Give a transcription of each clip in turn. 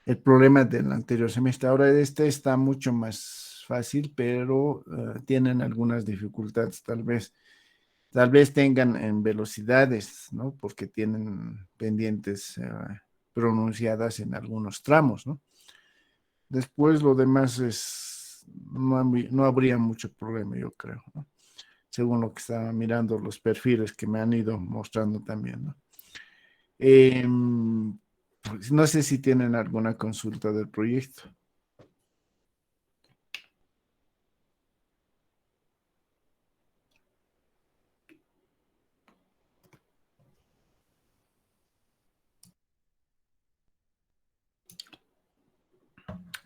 el problema del anterior semestre. Ahora este está mucho más fácil, pero tienen algunas dificultades, tal vez tengan en velocidades, ¿no? Porque tienen pendientes pronunciadas en algunos tramos, ¿no? Después lo demás no habría mucho problema, yo creo, ¿no? Según lo que estaba mirando los perfiles que me han ido mostrando también, ¿no? Pues no sé si tienen alguna consulta del proyecto.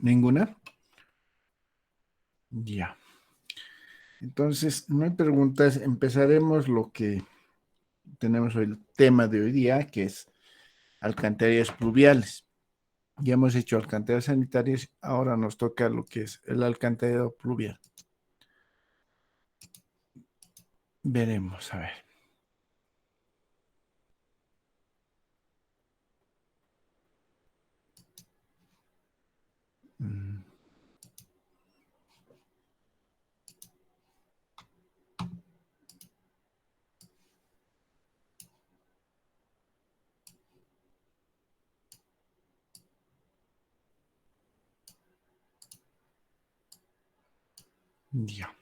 ¿Ninguna? Ya. Entonces, no hay preguntas. Empezaremos lo que tenemos hoy, el tema de hoy día, que es alcantarillas pluviales. Ya hemos hecho alcantarillas sanitarias, ahora nos toca lo que es el alcantarillado pluvial. Veremos, a ver. Mm, Ya.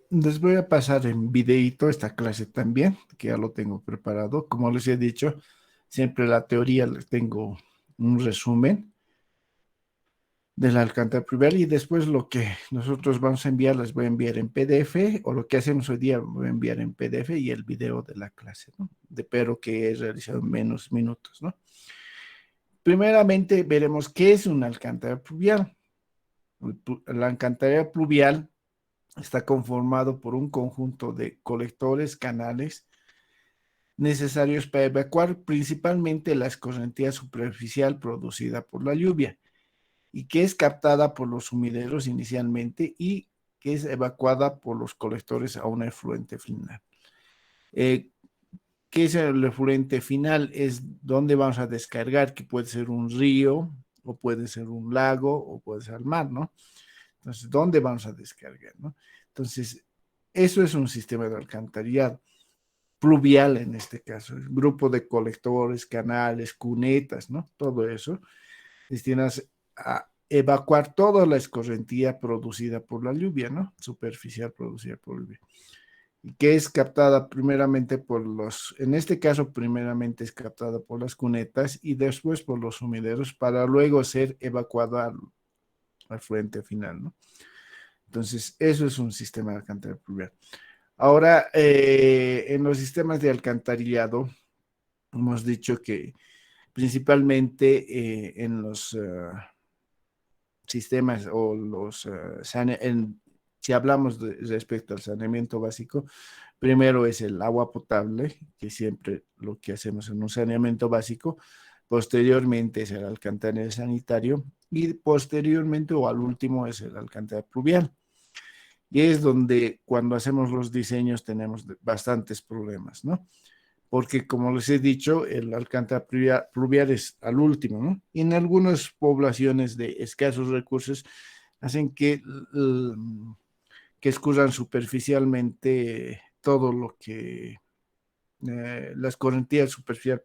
Les voy a pasar en videíto esta clase también, que ya lo tengo preparado. Como les he dicho, siempre la teoría les tengo un resumen de la alcántara pluvial y después lo que nosotros vamos a enviar les voy a enviar en PDF o lo que hacemos hoy día voy a enviar en PDF y el video de la clase, ¿no? Pero que he realizado en menos minutos, ¿no? Primeramente veremos qué es una alcántara pluvial. La alcantarilla pluvial está conformado por un conjunto de colectores, canales necesarios para evacuar principalmente la escorrentía superficial producida por la lluvia y que es captada por los sumideros inicialmente y que es evacuada por los colectores a un efluente final. Eh, ¿Qué es el efluente final? Es donde vamos a descargar, que puede ser un río, o puede ser un lago, o puede ser el mar, ¿no? Entonces, ¿dónde vamos a descargar, no? Entonces, eso es un sistema de alcantarillado pluvial en este caso, el grupo de colectores, canales, cunetas, ¿no? Todo eso destinas a evacuar toda la escorrentía producida por la lluvia, ¿no? Superficial producida por la lluvia. Y que es captada primeramente por en este caso, primeramente es captada por las cunetas y después por los sumideros para luego ser evacuada al frente final, ¿no? Entonces, eso es un sistema de alcantarillado pluvial. Ahora, en los sistemas de alcantarillado, hemos dicho que principalmente en los sistemas o si hablamos respecto al saneamiento básico, primero es el agua potable, que siempre lo que hacemos en un saneamiento básico, posteriormente es el alcantarillado sanitario y posteriormente o al último es el alcantarillado pluvial. Y es donde cuando hacemos los diseños tenemos bastantes problemas, ¿no? Porque como les he dicho, el alcántara pluvial es al último, ¿no? Y en algunas poblaciones de escasos recursos hacen que escurran superficialmente todo lo que las correntías superficial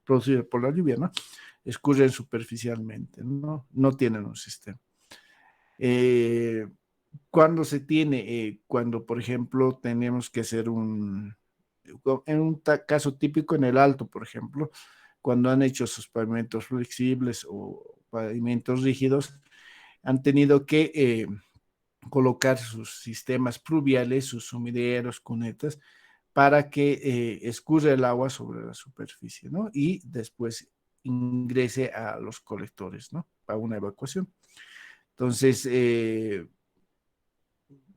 producidas por la lluvia, ¿no? Escurren superficialmente, ¿no? No tienen un sistema. Eh, cuando se tiene, cuando por ejemplo tenemos que hacer en un caso típico en el Alto, por ejemplo, cuando han hecho sus pavimentos flexibles o pavimentos rígidos, han tenido que colocar sus sistemas pluviales, sus sumideros, cunetas, para que escurra el agua sobre la superficie, ¿no? Y después ingrese a los colectores, ¿no? Para una evacuación. Entonces,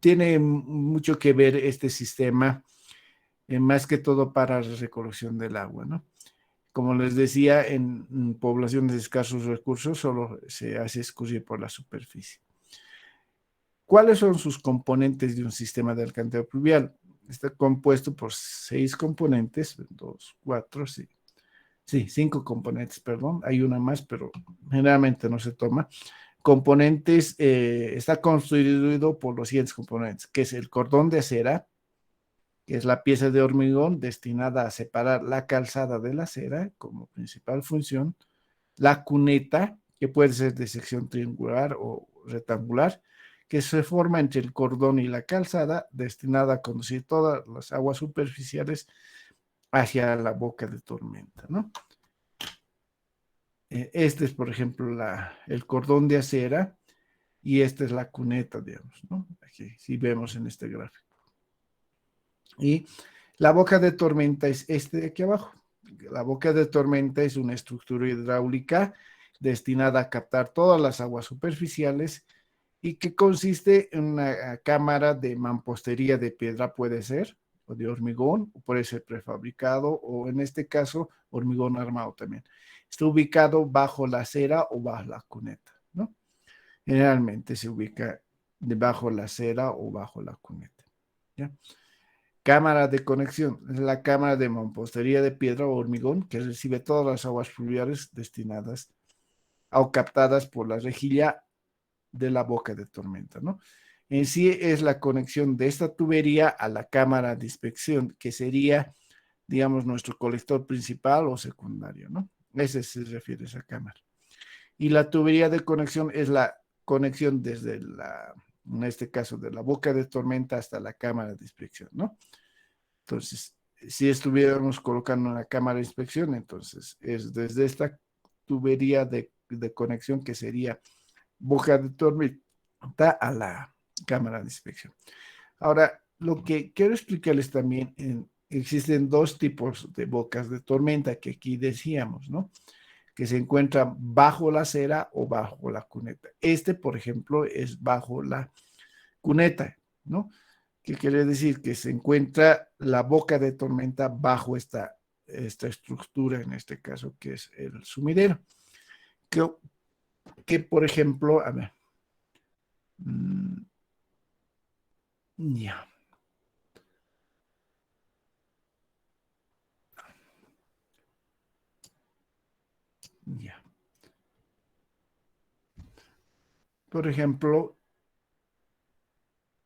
tiene mucho que ver este sistema, más que todo para la recolección del agua, ¿no? Como les decía, en poblaciones de escasos recursos solo se hace escurrir por la superficie. ¿Cuáles son sus componentes de un sistema de alcantarillado pluvial? Está compuesto por 6 componentes, 2, 4, sí. Sí, 5 componentes, perdón. Hay una más, pero generalmente no se toma. Componentes, está constituido por los siguientes componentes, que es el cordón de acera, que es la pieza de hormigón destinada a separar la calzada de la acera como principal función, la cuneta, que puede ser de sección triangular o rectangular, que se forma entre el cordón y la calzada, destinada a conducir todas las aguas superficiales hacia la boca de tormenta, ¿no? Este es, por ejemplo, el cordón de acera y esta es la cuneta, digamos, ¿no? Aquí, si vemos en este gráfico. Y la boca de tormenta es este de aquí abajo. La boca de tormenta es una estructura hidráulica destinada a captar todas las aguas superficiales y que consiste en una cámara de mampostería de piedra, puede ser, o de hormigón, o puede ser prefabricado, o en este caso, hormigón armado también. Está ubicado bajo la acera o bajo la cuneta, ¿no? Generalmente se ubica debajo la acera o bajo la cuneta, ¿ya? Cámara de conexión, es la cámara de mampostería de piedra o hormigón que recibe todas las aguas fluviales destinadas o captadas por la rejilla de la boca de tormenta, ¿no? En sí es la conexión de esta tubería a la cámara de inspección, que sería, digamos, nuestro colector principal o secundario, ¿no? Ese se refiere a esa cámara. Y la tubería de conexión es la conexión desde en este caso, de la boca de tormenta hasta la cámara de inspección, ¿no? Entonces, si estuviéramos colocando una cámara de inspección, entonces es desde esta tubería de conexión que sería boca de tormenta a la cámara de inspección. Ahora, lo que quiero explicarles también, existen dos tipos de bocas de tormenta que aquí decíamos, ¿no? Que se encuentran bajo la acera o bajo la cuneta. Este, por ejemplo, es bajo la cuneta, ¿no? Que quiere decir que se encuentra la boca de tormenta bajo esta estructura, en este caso, que es el sumidero. Que, que por ejemplo, a ver, mm, ya, ya. Por ejemplo,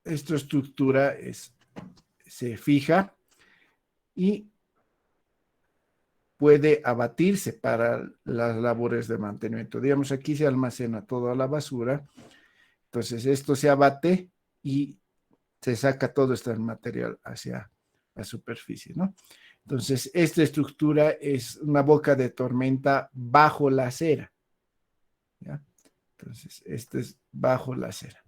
esta estructura se fija y puede abatirse para las labores de mantenimiento. Digamos, aquí se almacena toda la basura, entonces esto se abate y se saca todo este material hacia la superficie, ¿no? Entonces, esta estructura es una boca de tormenta bajo la acera, ¿ya? Entonces, este es bajo la acera.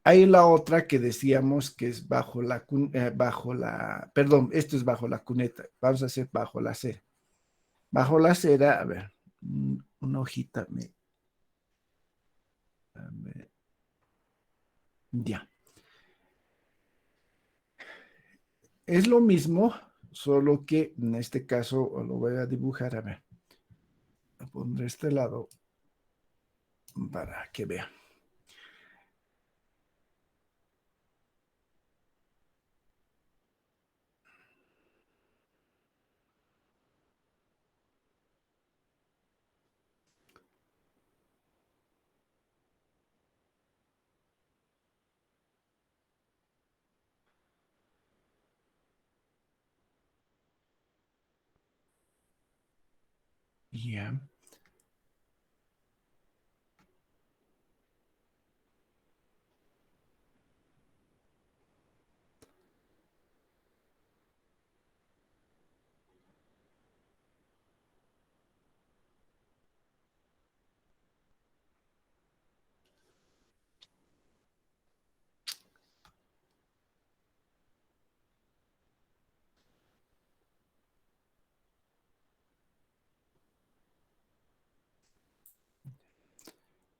Hay la otra que decíamos que es perdón, esto es bajo la cuneta. Vamos a hacer bajo la acera. Bajo la acera, a ver, una hojita, a ver, ya. Es lo mismo, solo que en este caso lo voy a dibujar, a ver, lo pondré este lado para que vean. Ya.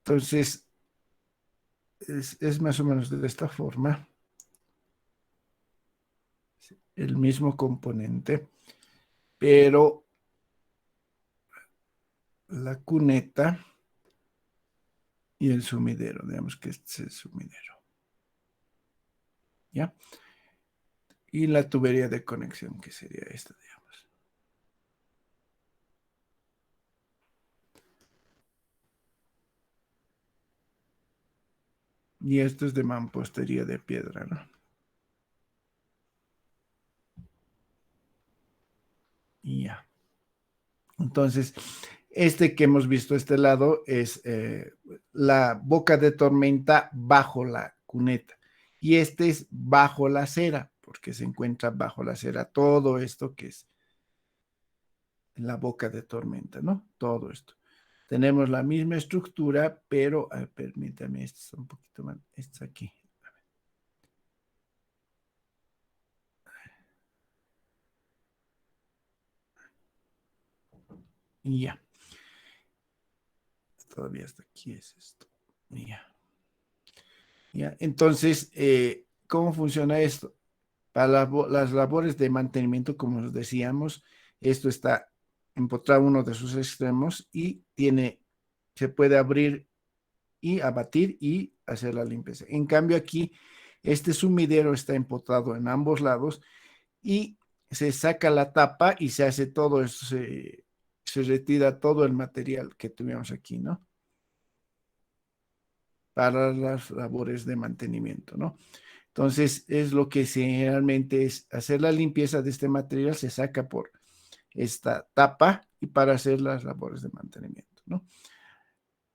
Entonces, es más o menos de esta forma, el mismo componente, pero la cuneta y el sumidero, digamos que este es el sumidero, ¿ya? Y la tubería de conexión, que sería esta, digamos. Y esto es de mampostería de piedra, ¿no? Y ya. Entonces, este que hemos visto, este lado, es la boca de tormenta bajo la cuneta. Y este es bajo la acera, porque se encuentra bajo la acera todo esto que es la boca de tormenta, ¿no? Todo esto. Tenemos la misma estructura, pero permítame, esto es un poquito más, esto aquí. Y ya, todavía hasta aquí es esto. Y ya. Ya. Entonces, ¿cómo funciona esto? Para las labores de mantenimiento, como nos decíamos, esto está empotrado uno de sus extremos y se puede abrir y abatir y hacer la limpieza. En cambio aquí, este sumidero está empotrado en ambos lados y se saca la tapa y se hace todo eso, se retira todo el material que tuvimos aquí, ¿no? Para las labores de mantenimiento, ¿no? Entonces, es lo que generalmente es hacer la limpieza de este material, se saca por esta tapa y para hacer las labores de mantenimiento, ¿no?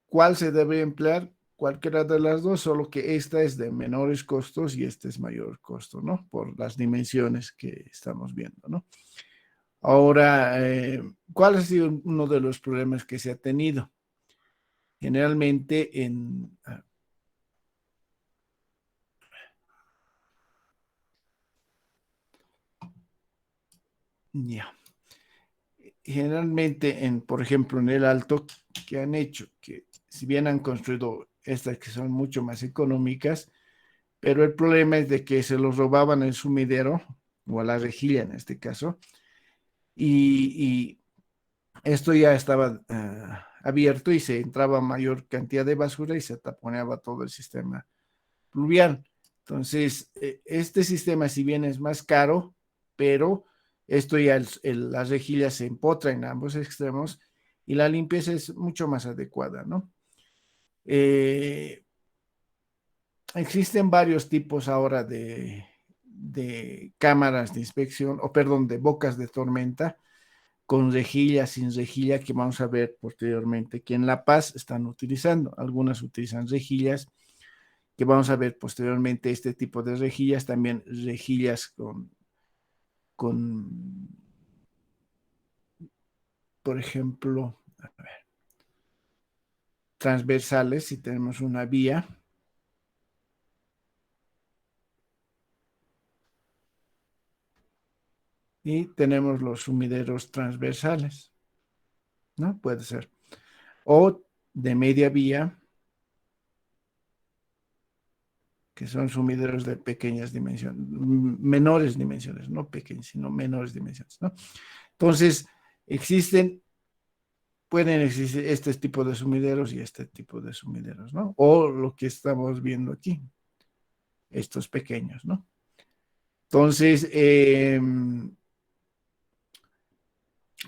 ¿Cuál se debe emplear? Cualquiera de las dos, solo que esta es de menores costos y este es mayor costo, ¿no? Por las dimensiones que estamos viendo, ¿no? Ahora, ¿cuál ha sido uno de los problemas que se ha tenido? Generalmente ya, generalmente por ejemplo, en el Alto, que han hecho, que si bien han construido estas que son mucho más económicas, pero el problema es de que se los robaban el sumidero, o a la rejilla en este caso, y esto ya estaba abierto y se entraba mayor cantidad de basura y se taponeaba todo el sistema pluvial. Entonces, este sistema, si bien es más caro, pero esto ya la rejilla se empotra en ambos extremos y la limpieza es mucho más adecuada, ¿no? Eh, Existen varios tipos ahora de cámaras de inspección, o perdón, de bocas de tormenta, con rejilla, sin rejilla, que vamos a ver posteriormente que en La Paz están utilizando. Algunas utilizan rejillas, que vamos a ver posteriormente este tipo de rejillas, también rejillas con por ejemplo, transversales, si tenemos una vía, y tenemos los sumideros transversales, ¿no? Puede ser. O de media vía, que son sumideros de pequeñas dimensiones, menores dimensiones, no pequeñas, sino menores dimensiones, ¿no? Entonces, existen, pueden existir este tipo de sumideros y este tipo de sumideros, ¿no? O lo que estamos viendo aquí, estos pequeños, ¿no? Entonces,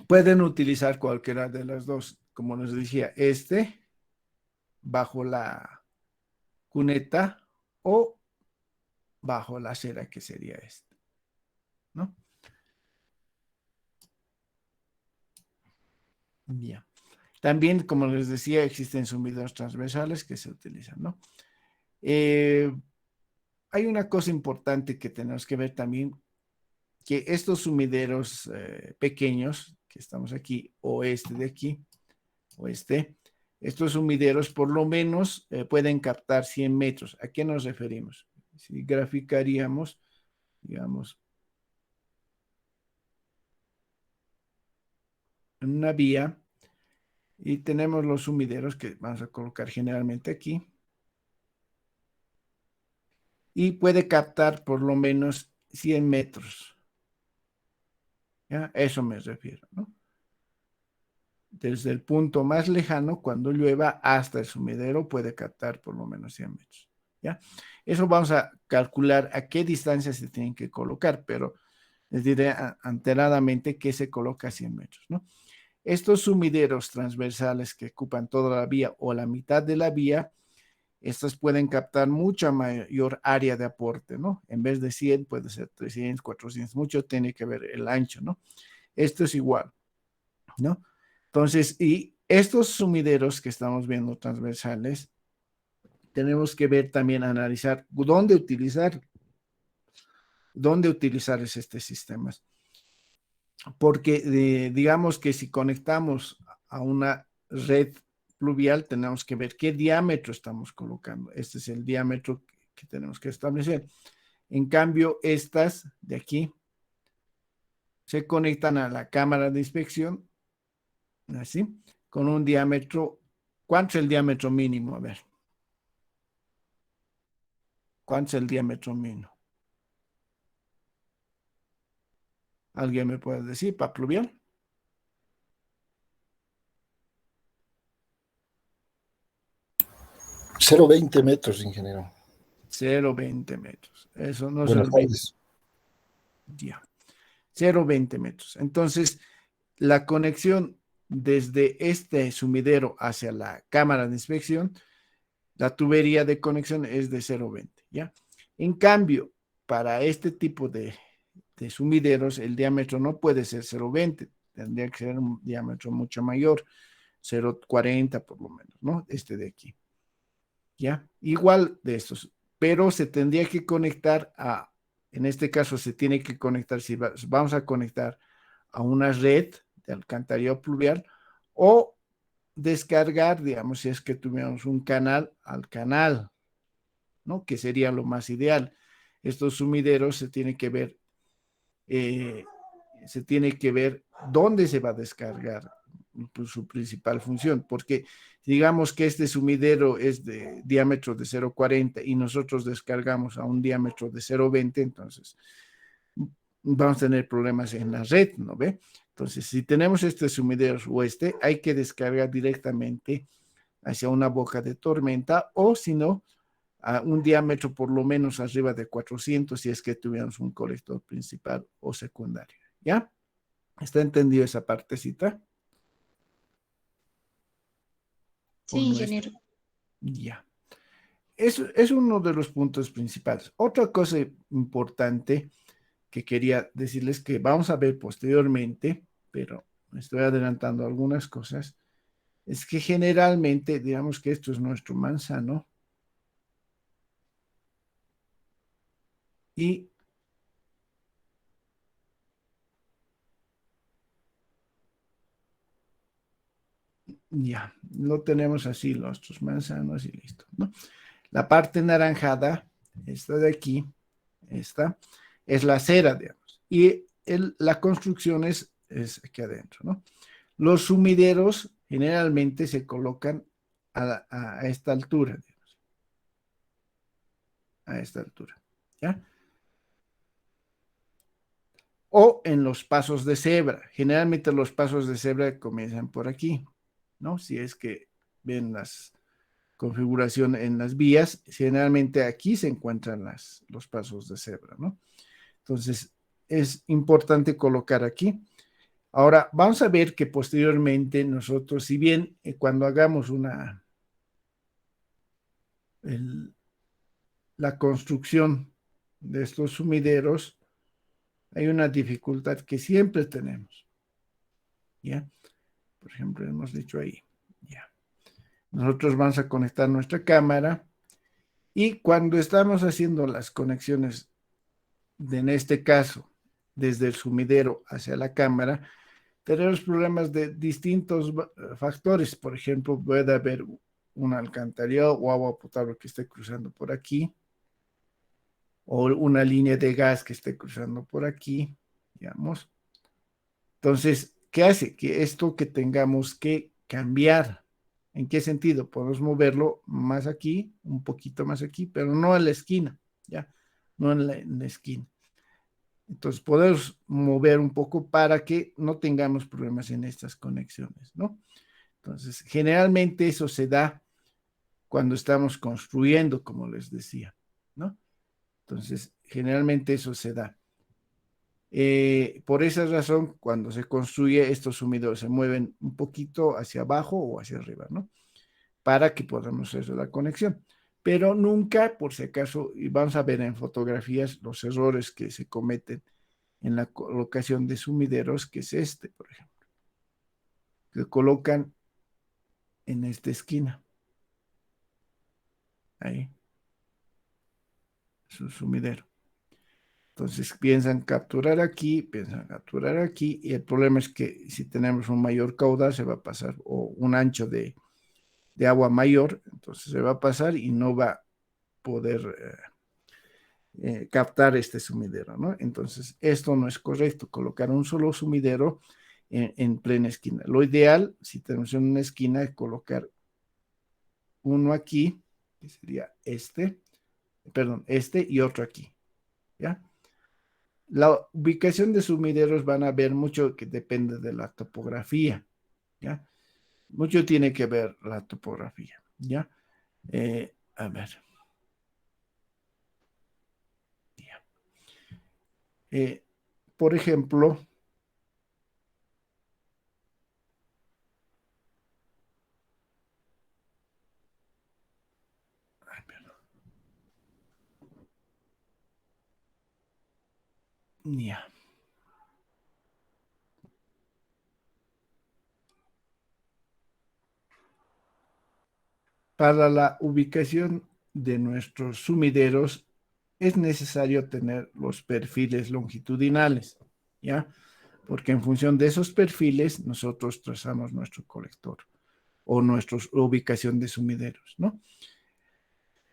pueden utilizar cualquiera de las dos, como nos decía, este bajo la cuneta o bajo la acera, que sería este, ¿no? Ya. También, como les decía, existen sumideros transversales que se utilizan, ¿no? Eh, Hay una cosa importante que tenemos que ver también, que estos sumideros pequeños, que estamos aquí, o este de aquí, o estos sumideros por lo menos pueden captar 100 metros. ¿A qué nos referimos? Si graficaríamos, digamos, en una vía y tenemos los sumideros que vamos a colocar generalmente aquí y puede captar por lo menos 100 metros. ¿Ya? Eso me refiero, ¿no? Desde el punto más lejano, cuando llueva, hasta el sumidero puede captar por lo menos 100 metros. ¿Ya? Eso vamos a calcular a qué distancia se tienen que colocar, pero les diré anteradamente que se coloca a 100 metros, ¿no? Estos sumideros transversales que ocupan toda la vía o la mitad de la vía, estas pueden captar mucha mayor área de aporte, ¿no? En vez de 100 puede ser 300, 400, mucho tiene que ver el ancho, ¿no? Esto es igual, ¿no? Entonces, y estos sumideros que estamos viendo transversales, tenemos que ver también, analizar dónde utilizar estos sistemas. Porque digamos que si conectamos a una red pluvial, tenemos que ver qué diámetro estamos colocando. Este es el diámetro que tenemos que establecer. En cambio, estas de aquí se conectan a la cámara de inspección, así, con un diámetro. ¿Cuánto es el diámetro mínimo? A ver. ¿Cuánto es el diámetro mínimo? ¿Alguien me puede decir para pluvial? 0,20 metros, ingeniero. 0,20 metros. Eso no se Buenas olvide. tardes. Ya. 0,20 metros. Entonces, la conexión desde este sumidero hacia la cámara de inspección, la tubería de conexión es de 0,20, ¿ya? En cambio, para este tipo de sumideros, el diámetro no puede ser 0,20, tendría que ser un diámetro mucho mayor, 0,40 por lo menos, ¿no? Este de aquí, ¿ya? Igual de estos, pero se tendría que conectar en este caso se tiene que conectar, si vamos a conectar a una red de alcantarillado pluvial o descargar, digamos, si es que tuviéramos un canal al canal, ¿no? Que sería lo más ideal. Estos sumideros eh, se tiene que ver dónde se va a descargar, pues, su principal función, porque digamos que este sumidero es de diámetro de 0,40 y nosotros descargamos a un diámetro de 0,20, entonces vamos a tener problemas en la red, ¿no ve? Entonces, si tenemos este sumidero o hay que descargar directamente hacia una boca de tormenta o si no, a un diámetro por lo menos arriba de 400 si es que tuviéramos un colector principal o secundario. ¿Ya? ¿Está entendido esa partecita? ¿O Sí, no está? ingeniero. Ya. Eso es uno de los puntos principales. Otra cosa importante que quería decirles que vamos a ver posteriormente, pero me estoy adelantando algunas cosas, es que generalmente, digamos que esto es nuestro manzano y ya, lo tenemos así, nuestros manzanos y listo, ¿no? La parte naranjada, esta de aquí, esta, es la acera, digamos, y la construcción es aquí adentro, ¿no? Los sumideros generalmente se colocan a esta altura, digamos, a esta altura, ¿ya? O en los pasos de cebra. Generalmente los pasos de cebra comienzan por aquí, ¿no? Si es que ven las configuración en las vías, generalmente aquí se encuentran los pasos de cebra, ¿no? Entonces, es importante colocar aquí. Ahora, vamos a ver que posteriormente nosotros, si bien cuando hagamos la construcción de estos sumideros, hay una dificultad que siempre tenemos, ¿ya? Por ejemplo, hemos dicho ahí, ¿ya? Nosotros vamos a conectar nuestra cámara y cuando estamos haciendo las conexiones en este caso, desde el sumidero hacia la cámara, tenemos problemas de distintos factores. Por ejemplo, puede haber un alcantarillado o agua potable que esté cruzando por aquí, o una línea de gas que esté cruzando por aquí, digamos. Entonces, ¿qué hace? Que esto que tengamos que cambiar. ¿En qué sentido? Podemos moverlo más aquí, un poquito más aquí, pero no en la esquina, ¿ya? No en la esquina. Entonces, podemos mover un poco para que no tengamos problemas en estas conexiones, ¿no? Entonces, generalmente eso se da cuando estamos construyendo, como les decía, ¿no? Entonces, generalmente eso se da. Por esa razón, cuando se construye, estos sumideros se mueven un poquito hacia abajo o hacia arriba, ¿no? Para que podamos hacer la conexión. pero nunca, por si acaso, y vamos a ver en fotografías los errores que se cometen en la colocación de sumideros, que es este, por ejemplo, que colocan en esta esquina, ahí, su sumidero. Entonces piensan capturar aquí, y el problema es que si tenemos un mayor caudal se va a pasar, o un ancho de agua mayor, entonces se va a pasar y no va a poder captar este sumidero, ¿no? Entonces esto no es correcto, colocar un solo sumidero en plena esquina. Lo ideal, si tenemos en una esquina, es colocar uno aquí, que sería este, perdón, este y otro aquí, ¿ya? La ubicación de sumideros van a ver mucho que depende de la topografía, ¿ya? Mucho tiene que ver la topografía, ¿ya? A ver. Ya. Eh, por ejemplo, ay, perdón, ya. Para la ubicación de nuestros sumideros es necesario tener los perfiles longitudinales, ¿ya? Porque en función de esos perfiles nosotros trazamos nuestro colector o nuestra ubicación de sumideros, ¿no?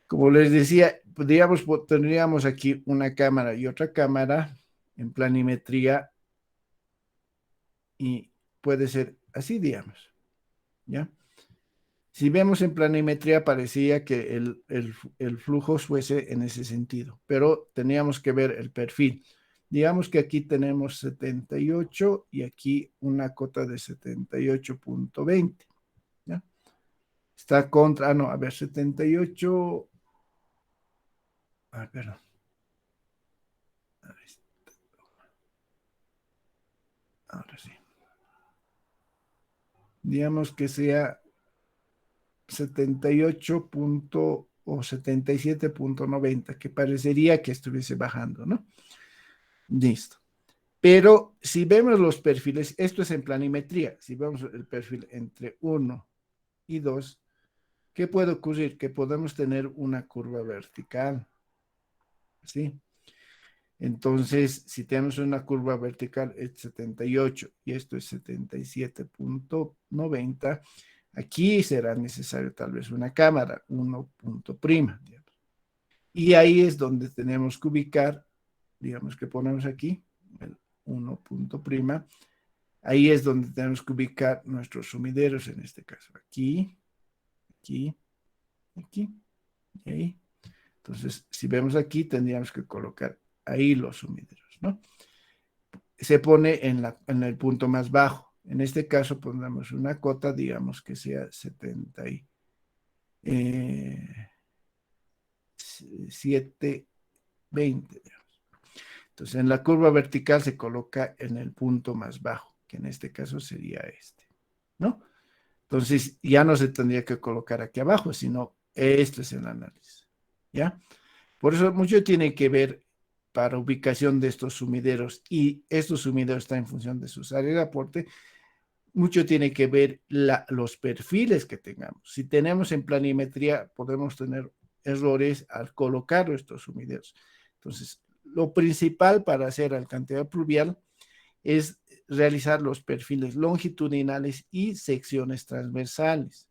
Como les decía, digamos, tendríamos aquí una cámara y otra cámara en planimetría y puede ser así, digamos, ¿ya? Si vemos en planimetría, parecía que el flujo fuese en ese sentido, pero teníamos que ver el perfil. Digamos que aquí tenemos 78 y aquí una cota de 78.20, ¿ya? Está contra, no, a ver, 78, perdón, a ver, ahora sí. Digamos que sea 78 o 77.90, que parecería que estuviese bajando, ¿no? Listo. Pero si vemos los perfiles, esto es en planimetría, si vemos el perfil entre 1 y 2, ¿qué puede ocurrir? Que podemos tener una curva vertical, ¿sí? Entonces, si tenemos una curva vertical es 78 y esto es 77.90, aquí será necesario tal vez una cámara, 1 punto prima, digamos. Y ahí es donde tenemos que ubicar, digamos que ponemos aquí, el 1 punto prima, ahí es donde tenemos que ubicar nuestros sumideros, en este caso, aquí, aquí, aquí y ahí. Entonces, si vemos aquí, tendríamos que colocar ahí los sumideros, ¿no? Se pone en el punto más bajo. En este caso, pondremos una cota, digamos que sea 77.20. Entonces, en la curva vertical se coloca en el punto más bajo, que en este caso sería este, ¿no? Entonces, ya no se tendría que colocar aquí abajo, sino este es el análisis, ¿ya? Por eso mucho tiene que ver para ubicación de estos sumideros, y estos sumideros están en función de sus áreas de aporte, mucho tiene que ver los perfiles que tengamos. Si tenemos en planimetría, podemos tener errores al colocar estos sumideros. Entonces, lo principal para hacer alcantarillado pluvial es realizar los perfiles longitudinales y secciones transversales.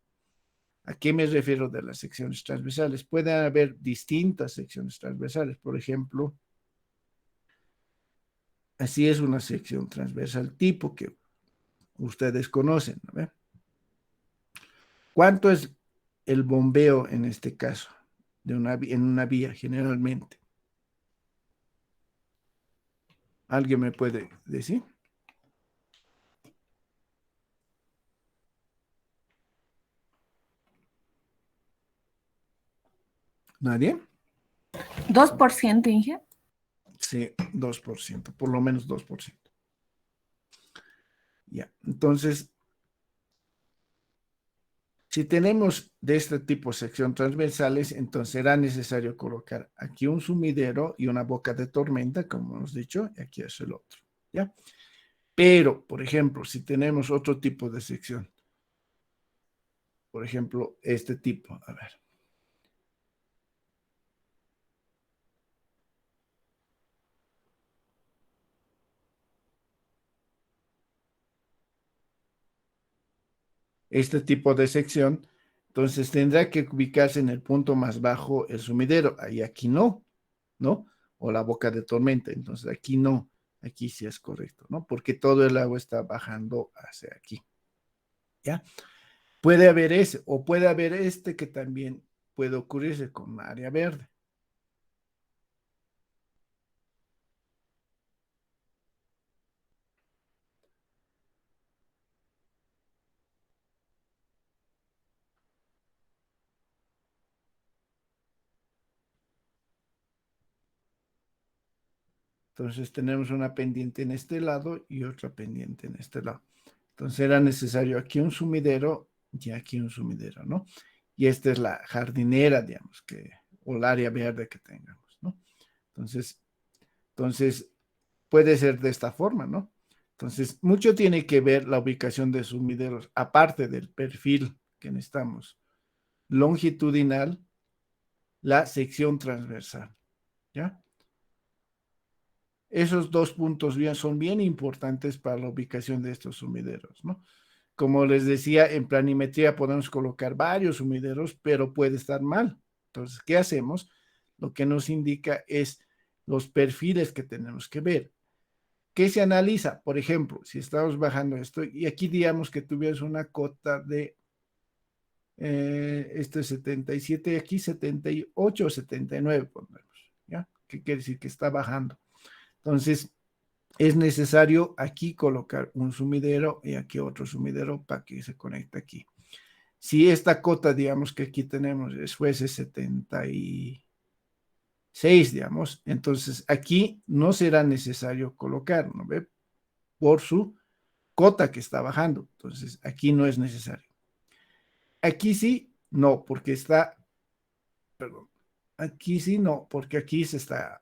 ¿A qué me refiero de las secciones transversales? Pueden haber distintas secciones transversales. Por ejemplo, así es una sección transversal tipo que ustedes conocen, ¿no? ¿Cuánto es el bombeo en este caso en una vía generalmente? ¿Alguien me puede decir? ¿Nadie? 2%, Inge. Sí, 2%, por lo menos 2%. Ya, entonces, Si tenemos de este tipo sección transversales, entonces será necesario colocar aquí un sumidero y una boca de tormenta, como hemos dicho, y aquí es el otro, ¿ya? Pero, por ejemplo, si tenemos otro tipo de sección, por ejemplo, este tipo, a ver. Este tipo de sección, entonces tendrá que ubicarse en el punto más bajo el sumidero, ahí aquí no, ¿no? O la boca de tormenta, entonces aquí no, aquí sí es correcto, ¿no? Porque todo el agua está bajando hacia aquí, ¿ya? Puede haber ese, o puede haber este que también puede ocurrirse con área verde. Entonces tenemos una pendiente en este lado y otra pendiente en este lado. Entonces era necesario aquí un sumidero y aquí un sumidero, ¿no? Y esta es la jardinera, digamos, o el área verde que tengamos, ¿no? Entonces, entonces puede ser de esta forma, ¿no? Entonces, mucho tiene que ver la ubicación de sumideros, aparte del perfil que necesitamos, longitudinal, la sección transversal, ¿ya? Esos dos puntos son bien importantes para la ubicación de estos sumideros, ¿no? Como les decía, en planimetría podemos colocar varios sumideros, pero puede estar mal. Entonces, ¿qué hacemos? Lo que nos indica es los perfiles que tenemos que ver. ¿Qué se analiza? Por ejemplo, si estamos bajando esto, y aquí digamos que tuvieras una cota de esto es 77 y aquí 78 o 79, pondremos, ¿ya? ¿Qué quiere decir? Que está bajando. Entonces, es necesario aquí colocar un sumidero y aquí otro sumidero para que se conecte aquí. Si esta cota, digamos que aquí tenemos, fuese 76, digamos, entonces aquí no será necesario colocar, ¿no ve? Por su cota que está bajando. Entonces, aquí no es necesario. Aquí sí, no, porque está, perdón, aquí sí, no, porque aquí se está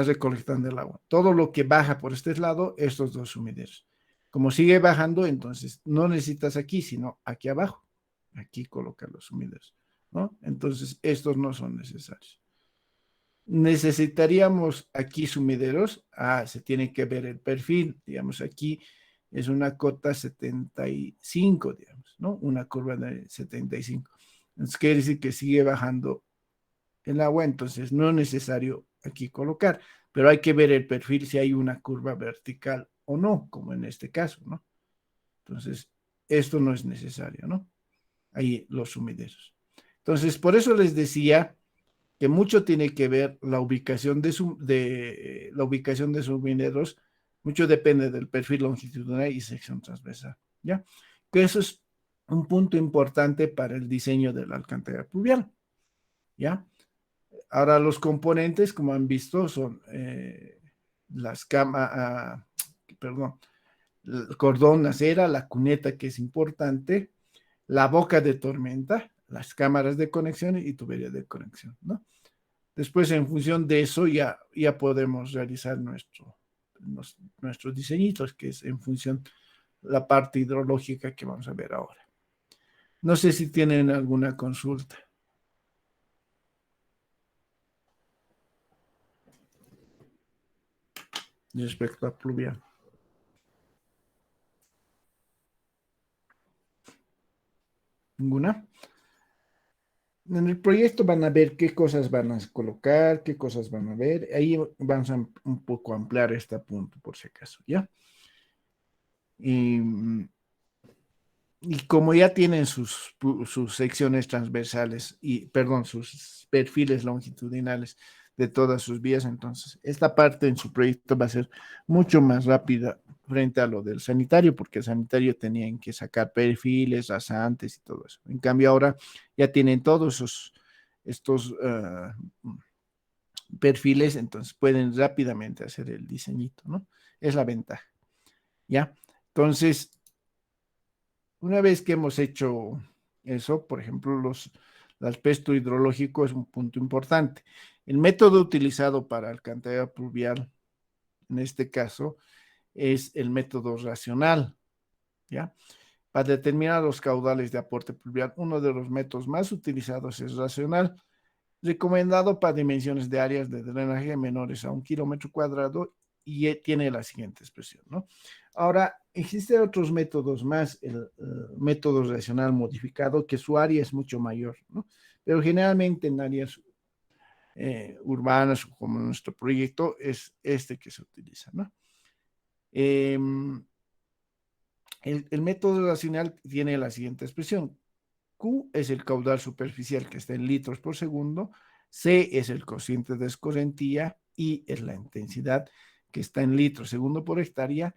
recolectando el agua. Todo lo que baja por este lado, estos dos sumideros. Como sigue bajando, entonces no necesitas aquí, sino aquí abajo. Aquí colocar los sumideros, ¿no? Entonces, estos no son necesarios. Necesitaríamos aquí sumideros. Se tiene que ver el perfil. Digamos, aquí es una cota 75, digamos, ¿no? Una curva de 75. Entonces, quiere decir que sigue bajando el agua, entonces no es necesario aquí colocar, pero hay que ver el perfil si hay una curva vertical o no, como en este caso, ¿no? Entonces, esto no es necesario, ¿no? Ahí los sumideros. Entonces, por eso les decía que mucho tiene que ver la ubicación la ubicación de sumideros, mucho depende del perfil longitudinal y sección transversal, ¿ya? Que eso es un punto importante para el diseño de la alcantarilla pluvial, ¿ya? Ahora los componentes, como han visto, son las camas, perdón, el cordón, la cera, la cuneta, que es importante, la boca de tormenta, las cámaras de conexión y tubería de conexión, ¿no? Después, en función de eso, ya podemos realizar nuestros diseñitos, que es en función de la parte hidrológica que vamos a ver ahora. No sé si tienen alguna consulta respecto a pluvial. ¿Ninguna? En el proyecto van a ver qué cosas van a colocar, qué cosas van a ver. Ahí vamos a un poco ampliar este punto, por si acaso, ¿ya? Y, y como ya tienen sus secciones transversales y, perdón, sus perfiles longitudinales de todas sus vías, entonces esta parte en su proyecto va a ser mucho más rápida frente a lo del sanitario, porque el sanitario tenían que sacar perfiles, rasantes y todo eso. En cambio, ahora ya tienen todos estos perfiles, entonces pueden rápidamente hacer el diseñito, ¿no? Es la ventaja, ¿ya? Entonces, Una vez que hemos hecho eso, por ejemplo, el aspecto hidrológico es un punto importante. El método utilizado para alcantarillado pluvial, en este caso, es el método racional, ¿ya? Para determinar los caudales de aporte pluvial, uno de los métodos más utilizados es racional, recomendado para dimensiones de áreas de drenaje menores a 1 km² y tiene la siguiente expresión, ¿no? Ahora, existen otros métodos más, el método racional modificado, que su área es mucho mayor, ¿no? Pero generalmente en áreas urbanas, como nuestro proyecto, es este que se utiliza, ¿no? Eh, el método racional tiene la siguiente expresión. Q es el caudal superficial que está en litros por segundo, C es el cociente de escorrentía, I es la intensidad que está en litros segundo por hectárea,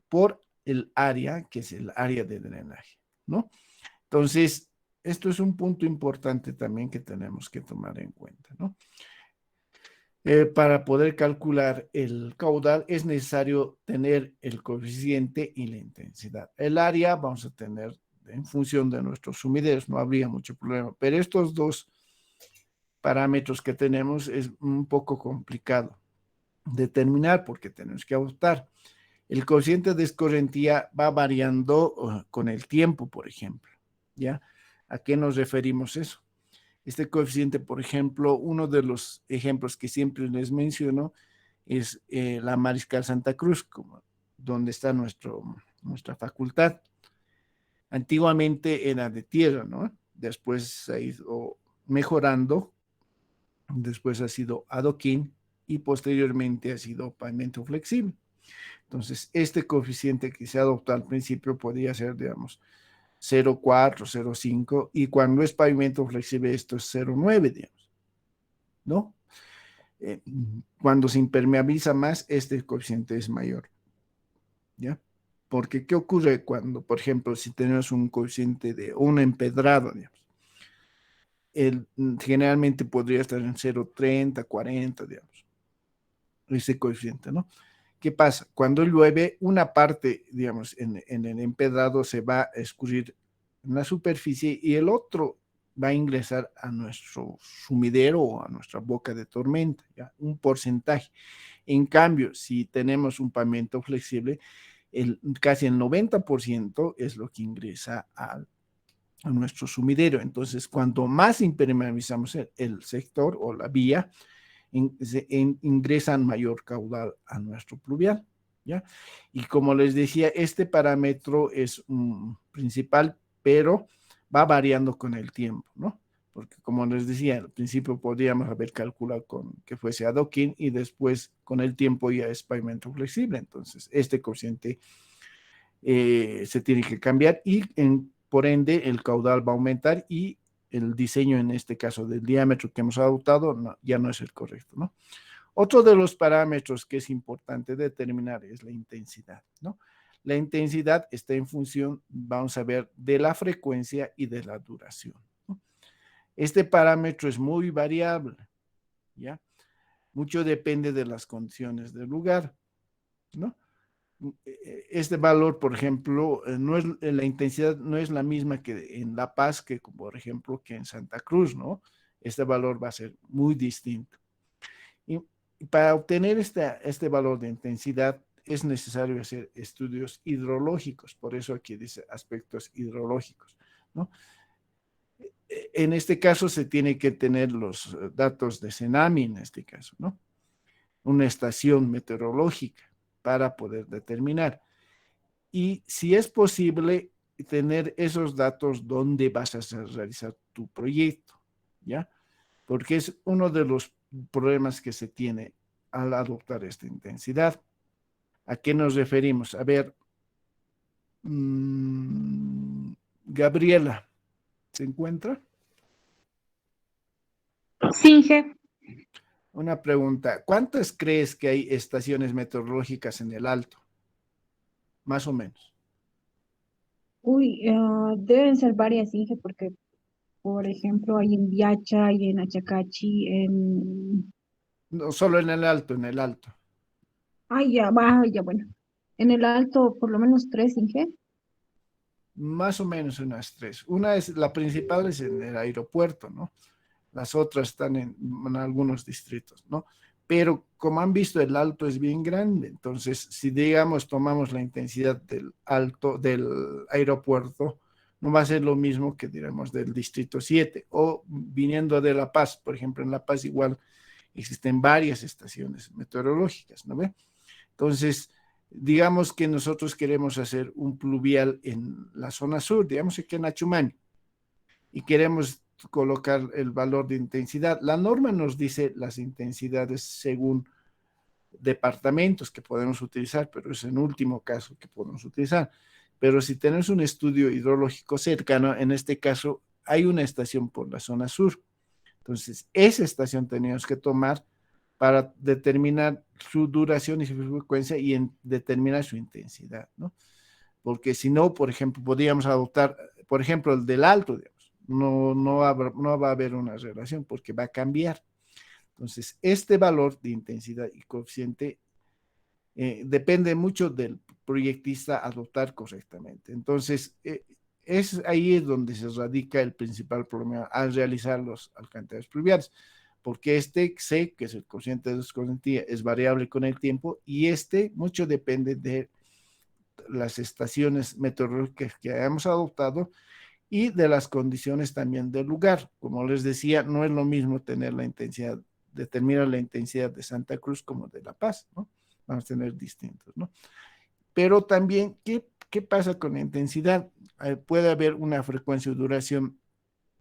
por el área, que es el área de drenaje, ¿no? Entonces, esto es un punto importante también que tenemos que tomar en cuenta, ¿no? Para poder calcular el caudal es necesario tener el coeficiente y la intensidad. El área vamos a tener en función de nuestros sumideros, no habría mucho problema, pero estos dos parámetros que tenemos es un poco complicado determinar porque tenemos que ajustar. El coeficiente de escorrentía va variando con el tiempo, por ejemplo, ¿ya? ¿A qué nos referimos eso? Este coeficiente, por ejemplo, uno de los ejemplos que siempre les menciono es la Mariscal Santa Cruz, como, donde está nuestra facultad. Antiguamente era de tierra, ¿no? Después se ha ido mejorando, después ha sido adoquín y posteriormente ha sido pavimento flexible. Entonces, este coeficiente que se adoptó al principio podría ser, digamos, 0,4, 0,5, y cuando es pavimento flexible esto es 0,9, digamos, ¿no? Eh, Cuando se impermeabiliza más, este coeficiente es mayor, ¿ya? Porque, ¿qué ocurre cuando, por ejemplo, si tenemos un coeficiente de un empedrado, digamos, generalmente podría estar en 0,30, 40, digamos, ese coeficiente, ¿no? ¿Qué pasa? Cuando llueve, una parte, digamos, en el empedrado se va a escurrir en la superficie y el otro va a ingresar a nuestro sumidero o a nuestra boca de tormenta, ¿ya? Un porcentaje. En cambio, si tenemos un pavimento flexible, casi el 90% es lo que ingresa a nuestro sumidero. Entonces, cuanto más impermeabilizamos el sector o la vía, ingresan mayor caudal a nuestro pluvial, ¿ya? Y como les decía, este parámetro es principal, pero va variando con el tiempo, ¿no? Porque como les decía, al principio podríamos haber calculado con que fuese adoquín y después con el tiempo ya es pavimento flexible. Entonces, este coeficiente se tiene que cambiar y por ende el caudal va a aumentar y el diseño en este caso del diámetro que hemos adoptado ya no es el correcto, ¿no? Otro de los parámetros que es importante determinar es la intensidad, ¿no? La intensidad está en función, vamos a ver, de la frecuencia y de la duración, ¿no? Este parámetro es muy variable, ¿ya? Mucho depende de las condiciones del lugar, ¿no? Este valor, por ejemplo, no es, la intensidad no es la misma que en La Paz, que por ejemplo, que en Santa Cruz, ¿no? Este valor va a ser muy distinto. Y para obtener este valor de intensidad es necesario hacer estudios hidrológicos, por eso aquí dice aspectos hidrológicos, ¿no? En este caso se tiene que tener los datos de Cenami, en este caso, ¿no? Una estación meteorológica para poder determinar. Y si es posible, tener esos datos donde vas a realizar tu proyecto, ¿ya? Porque es uno de los problemas que se tiene al adoptar esta intensidad. ¿A qué nos referimos? A ver, Gabriela, ¿se encuentra? Sí, Inge. Una pregunta, ¿cuántas crees que hay estaciones meteorológicas en el Alto? Más o menos. Uy, deben ser varias, Inge, porque, por ejemplo, hay en Viacha, hay en Achacachi, en... No solo en el Alto, en el Alto. Ay, ya, va, ya, bueno. En el Alto, por lo menos tres, Inge. Más o menos unas tres. Una es, la principal es en el aeropuerto, ¿no? Las otras están en algunos distritos, ¿no? Pero como han visto, el alto es bien grande, entonces si digamos tomamos la intensidad del alto del aeropuerto, no va a ser lo mismo que digamos del distrito 7 o viniendo de La Paz, por ejemplo, en La Paz igual existen varias estaciones meteorológicas, ¿no ve? Entonces, digamos que nosotros queremos hacer un pluvial en la zona sur, digamos que en Achumani, y queremos colocar el valor de intensidad. La norma nos dice las intensidades según departamentos que podemos utilizar, pero es en último caso que podemos utilizar. Pero si tenemos un estudio hidrológico cercano, en este caso hay una estación por la zona sur. Entonces, esa estación teníamos que tomar para determinar su duración y su frecuencia y determinar su intensidad, ¿no? Porque si no, por ejemplo, podríamos adoptar, por ejemplo, el del alto, digamos, no va a haber una relación porque va a cambiar. Entonces, este valor de intensidad y coeficiente depende mucho del proyectista adoptar correctamente. Entonces, es ahí es donde se radica el principal problema al realizar los alcantarillados pluviales, porque este C, que es el cociente de escorrentía, es variable con el tiempo y este mucho depende de las estaciones meteorológicas que hayamos adoptado y de las condiciones también del lugar. Como les decía, no es lo mismo tener la intensidad, determinar la intensidad de Santa Cruz como de La Paz, ¿no? Vamos a tener distintos, ¿no? Pero también, ¿qué pasa con la intensidad? Puede haber una frecuencia de duración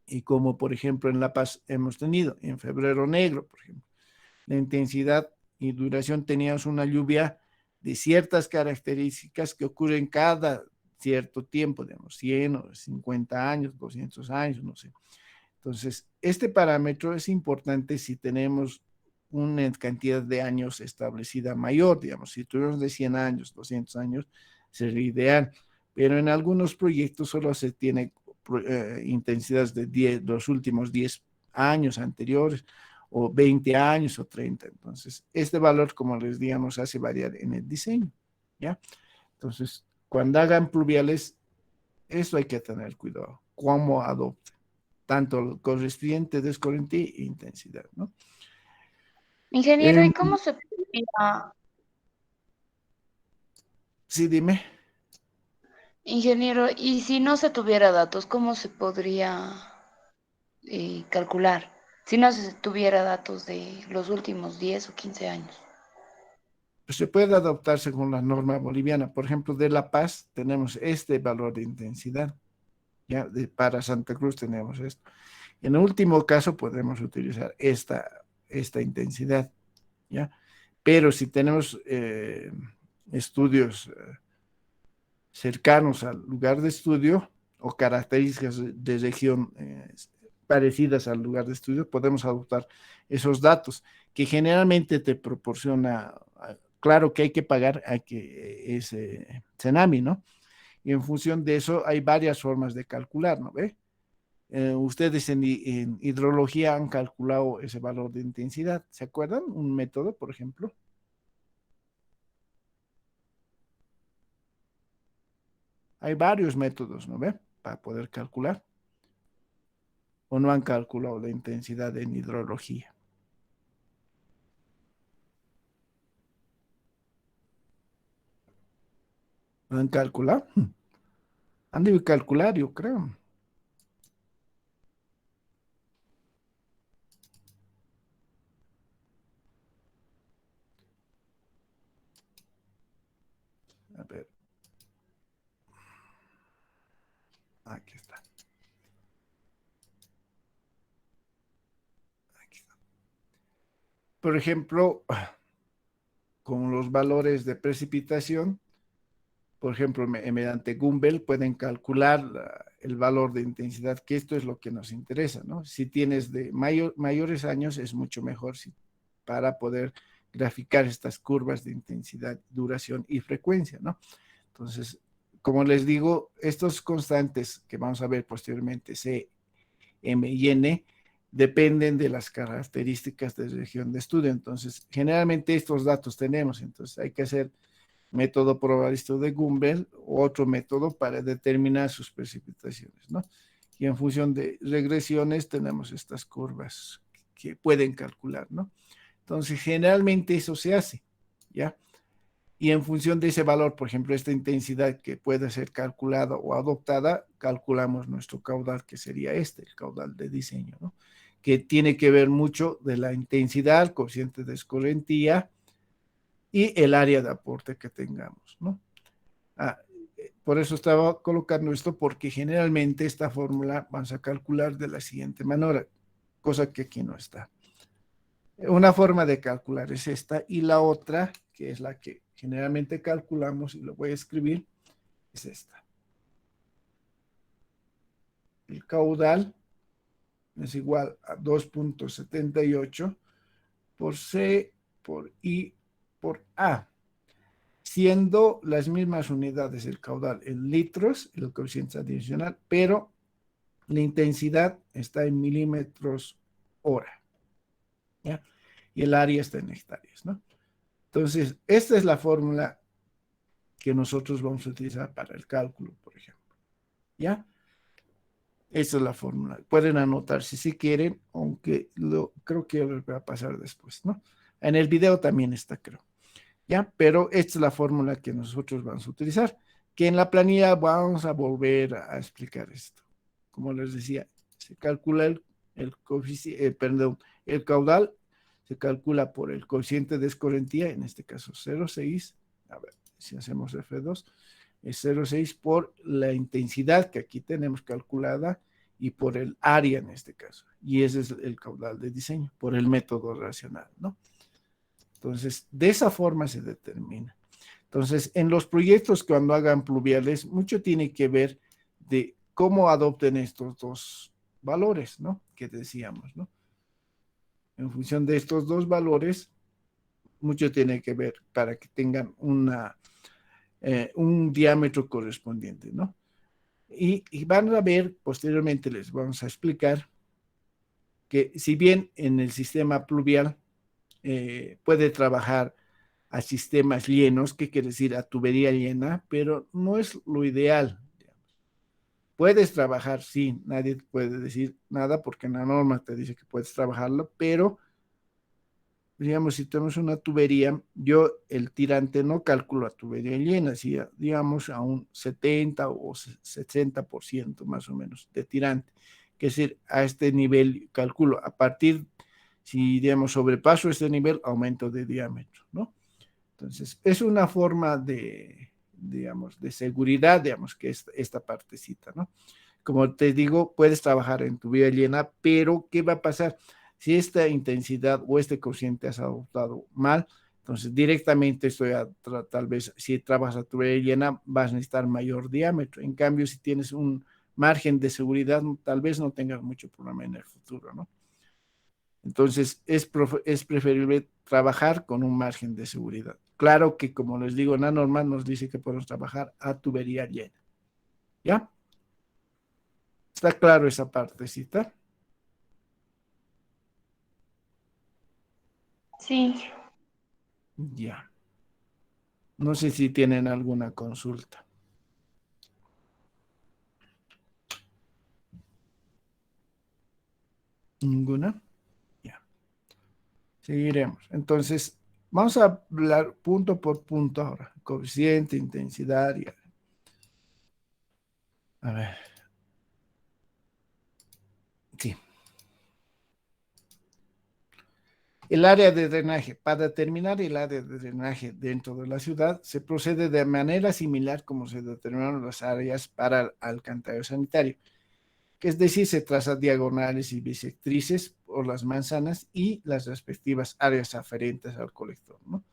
y como por ejemplo en La Paz hemos tenido, en febrero negro, por ejemplo, la intensidad y duración teníamos una lluvia de ciertas características que ocurren cada cierto tiempo, digamos, 100 o 50 años, 200 años, no sé. Entonces, este parámetro es importante si tenemos una cantidad de años establecida mayor, digamos, si tuvimos de 100 años, 200 años, sería ideal, pero en algunos proyectos solo se tiene intensidades de 10, los últimos 10 años anteriores, o 20 años o 30. Entonces, este valor, como les digo, nos hace variar en el diseño, ¿ya? Entonces, cuando hagan pluviales, eso hay que tener cuidado, cómo adopten, tanto el correspondiente, descorriente e intensidad, ¿no? Ingeniero, Eh, ¿y cómo se podría, sí, dime. ingeniero, y si no se tuviera datos, cómo se podría calcular? Si no se tuviera datos de los últimos 10 o 15 años. Pues se puede adoptar según la norma boliviana. Por ejemplo, de La Paz tenemos este valor de intensidad, ¿ya? Para Santa Cruz tenemos esto. En el último caso podemos utilizar esta intensidad, ¿ya? Pero si tenemos estudios cercanos al lugar de estudio o características de región parecidas al lugar de estudio, podemos adoptar esos datos que generalmente te proporciona, claro que hay que pagar a que ese Cenami, ¿no? Y en función de eso hay varias formas de calcular, ¿no ve? Ustedes en hidrología han calculado ese valor de intensidad, ¿se acuerdan? Un método, por ejemplo. Hay varios métodos, ¿no ve? Para poder calcular. O no han calculado la intensidad en hidrología. ¿No han calculado? Han de calcular, yo creo. A ver. Aquí está. Aquí está. Por ejemplo, con los valores de precipitación, por ejemplo, mediante Gumbel pueden calcular el valor de intensidad, que esto es lo que nos interesa, ¿no? Si tienes de mayores años, es mucho mejor para poder graficar estas curvas de intensidad, duración y frecuencia, ¿no? Entonces, como les digo, estos constantes que vamos a ver posteriormente, C, M y N, dependen de las características de región de estudio. Entonces, generalmente estos datos tenemos, entonces hay que hacer método probabilístico de Gumbel, otro método para determinar sus precipitaciones, ¿no? Y en función de regresiones tenemos estas curvas que pueden calcular, ¿no? Entonces, generalmente eso se hace, ¿ya? Y en función de ese valor, por ejemplo, esta intensidad que puede ser calculada o adoptada, calculamos nuestro caudal, que sería este, el caudal de diseño, ¿no? Que tiene que ver mucho de la intensidad, el coeficiente de escorrentía y el área de aporte que tengamos, ¿no? Ah, por eso estaba colocando esto, porque generalmente esta fórmula vamos a calcular de la siguiente manera, cosa que aquí no está. Una forma de calcular es esta, y la otra, que es la que generalmente calculamos, y lo voy a escribir, es esta. El caudal es igual a 2.78 por C por I por A, siendo las mismas unidades el caudal en litros, el coeficiente adicional, pero la intensidad está en milímetros hora, ¿ya? Y el área está en hectáreas, ¿no? Entonces, esta es la fórmula que nosotros vamos a utilizar para el cálculo, por ejemplo, ¿ya? Esa es la fórmula. Pueden anotar si quieren, aunque creo que les voy a pasar después, ¿no? En el video también está, creo, ¿ya? Pero esta es la fórmula que nosotros vamos a utilizar, que en la planilla vamos a volver a explicar esto. Como les decía, se calcula el coeficiente, perdón, el caudal se calcula por el coeficiente de escorrentía, en este caso 0,6, a ver si hacemos F2, es 0,6 por la intensidad que aquí tenemos calculada y por el área en este caso. Y ese es el caudal de diseño, por el método racional, ¿no? Entonces, de esa forma se determina. Entonces, en los proyectos cuando hagan pluviales, mucho tiene que ver de cómo adopten estos dos valores, ¿no? Que decíamos, ¿no? En función de estos dos valores, mucho tiene que ver para que tengan un diámetro correspondiente, ¿no? Y van a ver, posteriormente les vamos a explicar que si bien en el sistema pluvial puede trabajar a sistemas llenos, ¿qué quiere decir? A tubería llena, pero no es lo ideal. Puedes trabajar, sí, nadie puede decir nada porque en la norma te dice que puedes trabajarlo, pero digamos, si tenemos una tubería, yo el tirante no calculo a tubería llena, si digamos a un 70 o 60% más o menos de tirante, que es decir, a este nivel calculo, a partir, si digamos sobrepaso este nivel, aumento de diámetro, ¿no? Entonces, es una forma de, digamos, de seguridad, digamos, que es esta partecita, ¿no? Como te digo, puedes trabajar en tubería llena, pero ¿qué va a pasar? Si esta intensidad o este cociente has adoptado mal, entonces directamente tal vez si trabajas a tubería llena vas a necesitar mayor diámetro. En cambio, si tienes un margen de seguridad, tal vez no tengas mucho problema en el futuro, ¿no? Entonces, es preferible trabajar con un margen de seguridad. Claro que, como les digo, la norma nos dice que podemos trabajar a tubería llena. ¿Ya? ¿Está claro esa partecita? Sí, Ya. No sé si tienen alguna consulta. ¿Ninguna? Ya. Seguiremos. Entonces, vamos a hablar punto por punto ahora. Coeficiente, intensidad. A ver. Sí. El área de drenaje. Para determinar el área de drenaje dentro de la ciudad, se procede de manera similar como se determinaron las áreas para el alcantarillado sanitario, que es decir, se trazan diagonales y bisectrices por las manzanas y las respectivas áreas aferentes al colector, ¿no?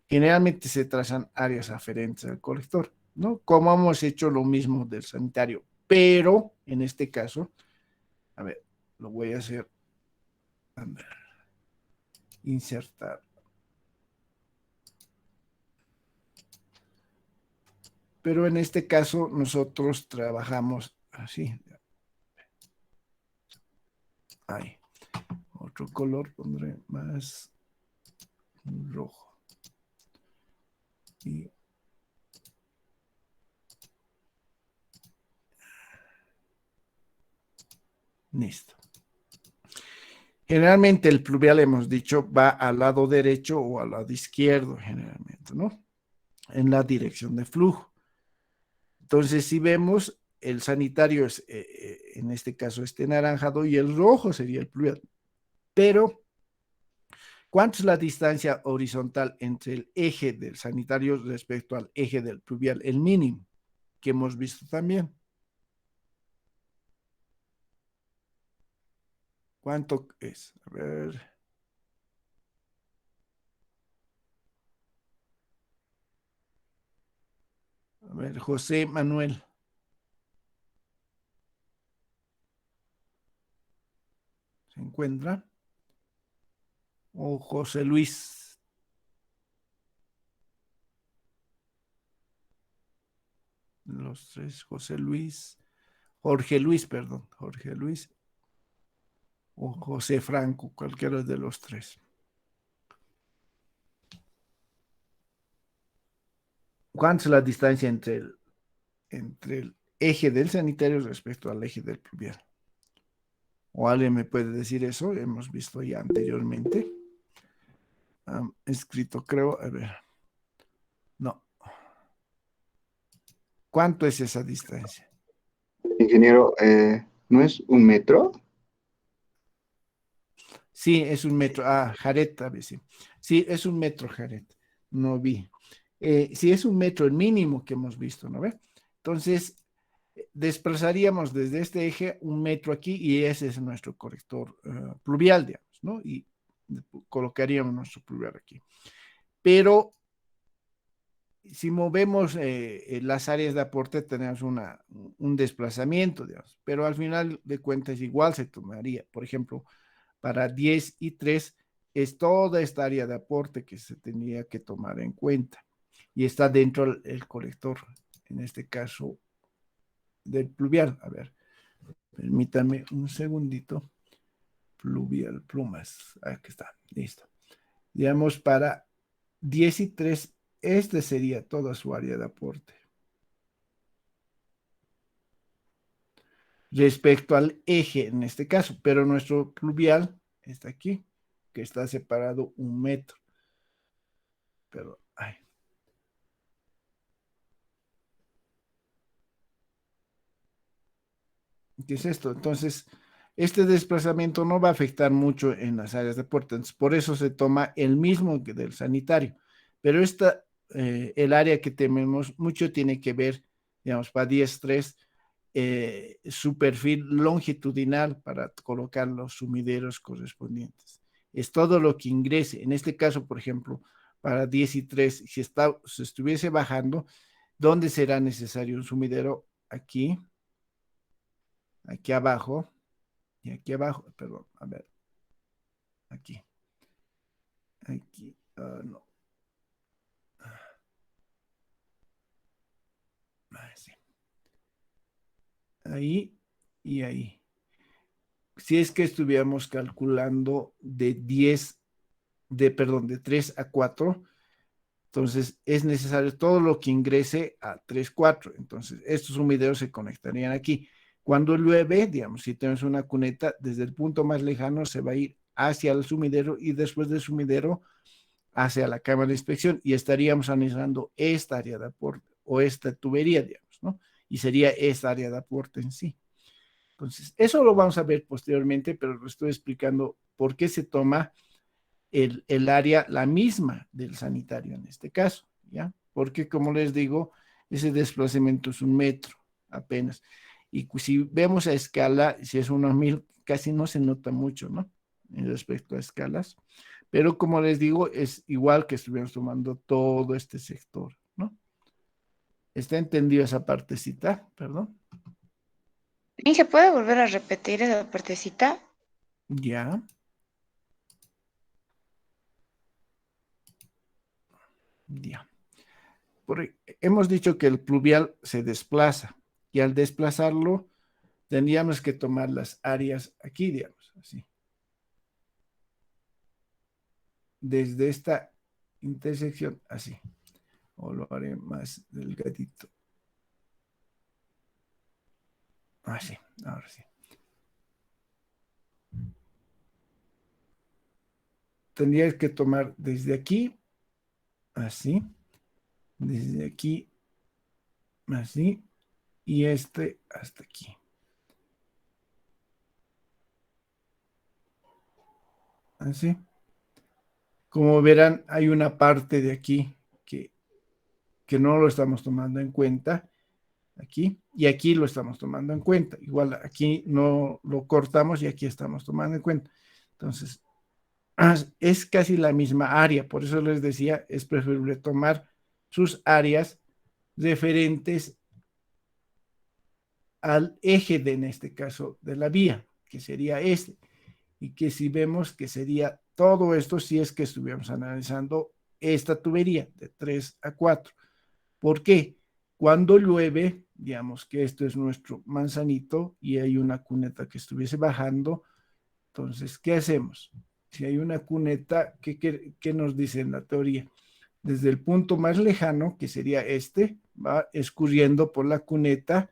Generalmente se trazan áreas aferentes al colector, ¿no? Como hemos hecho lo mismo del sanitario, pero en este caso, a ver, lo voy a hacer, a ver, insertar. Pero en este caso nosotros trabajamos así. Ahí. Otro color pondré más rojo. Y Listo. Generalmente el pluvial, hemos dicho, va al lado derecho o al lado izquierdo, generalmente, ¿no? En la dirección de flujo. Entonces, si vemos, el sanitario es, en este caso, este naranjado y el rojo sería el pluvial. Pero, ¿cuánto es la distancia horizontal entre el eje del sanitario respecto al eje del pluvial? El mínimo, que hemos visto también. ¿Cuánto es? A ver. A ver, José Manuel. ¿Se encuentra? O José Luis. Los tres, José Luis. Jorge Luis, perdón. Jorge Luis. O José Franco, cualquiera de los tres. ¿Cuánto es la distancia entre el eje del sanitario respecto al eje del pluvial? ¿O alguien me puede decir eso? Hemos visto ya anteriormente. Escrito, creo. A ver. No. ¿Cuánto es esa distancia? Ingeniero, ¿no es un metro? Sí, es un metro. Ah, Jaret, a ver, sí. Sí, es un metro, Jaret. No vi. Sí, es un metro el mínimo que hemos visto, ¿no ve? Entonces, desplazaríamos desde este eje un metro aquí y ese es nuestro corrector pluvial, digamos, ¿no? Y colocaríamos nuestro pluvial aquí. Pero si movemos las áreas de aporte, tenemos un desplazamiento, digamos, pero al final de cuentas igual se tomaría. Por ejemplo, para 10 y 3 es toda esta área de aporte que se tendría que tomar en cuenta y está dentro el colector, en este caso del pluvial. A ver, permítame un segundito. Pluvial, plumas. Aquí está, listo. Digamos, para 10 y 3, este sería toda su área de aporte. Respecto al eje, en este caso, pero nuestro pluvial está aquí, que está separado 1 metro. Pero, ay. ¿Qué es esto? Entonces, este desplazamiento no va a afectar mucho en las áreas de aporte. Entonces, por eso se toma el mismo que del sanitario. Pero el área que tenemos mucho tiene que ver, digamos, para 10.3, su perfil longitudinal para colocar los sumideros correspondientes. Es todo lo que ingrese. En este caso, por ejemplo, para 10 y 3, si se estuviese bajando, ¿dónde será necesario un sumidero? Aquí abajo, y aquí abajo, perdón, a ver, aquí, no, sí. Ahí y ahí. Si es que estuviéramos calculando de 3 a 4, entonces es necesario todo lo que ingrese a 3, 4. Entonces, estos sumideros se conectarían aquí. Cuando llueve, digamos, si tenemos una cuneta, desde el punto más lejano se va a ir hacia el sumidero y después del sumidero hacia la cámara de inspección y estaríamos analizando esta área de aporte o esta tubería, digamos, ¿no? Y sería esta área de aporte en sí. Entonces, eso lo vamos a ver posteriormente, pero lo estoy explicando por qué se toma el área, la misma del sanitario en este caso, ¿ya? Porque, como les digo, ese desplazamiento es 1 metro apenas. Y si vemos a escala, si es unos 1000, casi no se nota mucho, ¿no? En respecto a escalas. Pero como les digo, es igual que estuviéramos tomando todo este sector, ¿no? ¿Está entendido esa partecita? Perdón. Inge, ¿puede volver a repetir esa partecita? Ya, ya. Hemos dicho que el pluvial se desplaza y al desplazarlo tendríamos que tomar las áreas aquí, digamos, así. Desde esta intersección, así. O lo haré más delgadito. Así, ahora sí. tendrías que tomar desde aquí, así, desde aquí, así, y este hasta aquí. Así. Como verán, hay una parte de aquí que no lo estamos tomando en cuenta, aquí, y aquí lo estamos tomando en cuenta. Igual aquí no lo cortamos y aquí estamos tomando en cuenta. Entonces, es casi la misma área, por eso les decía, es preferible tomar sus áreas referentes al eje en este caso, de la vía, que sería este, y que si vemos que sería todo esto si es que estuviéramos analizando esta tubería de 3 a 4. ¿Por qué? Cuando llueve, digamos que esto es nuestro manzanito y hay una cuneta que estuviese bajando, entonces, ¿qué hacemos? Si hay una cuneta, ¿qué nos dice en la teoría? Desde el punto más lejano, que sería este, va escurriendo por la cuneta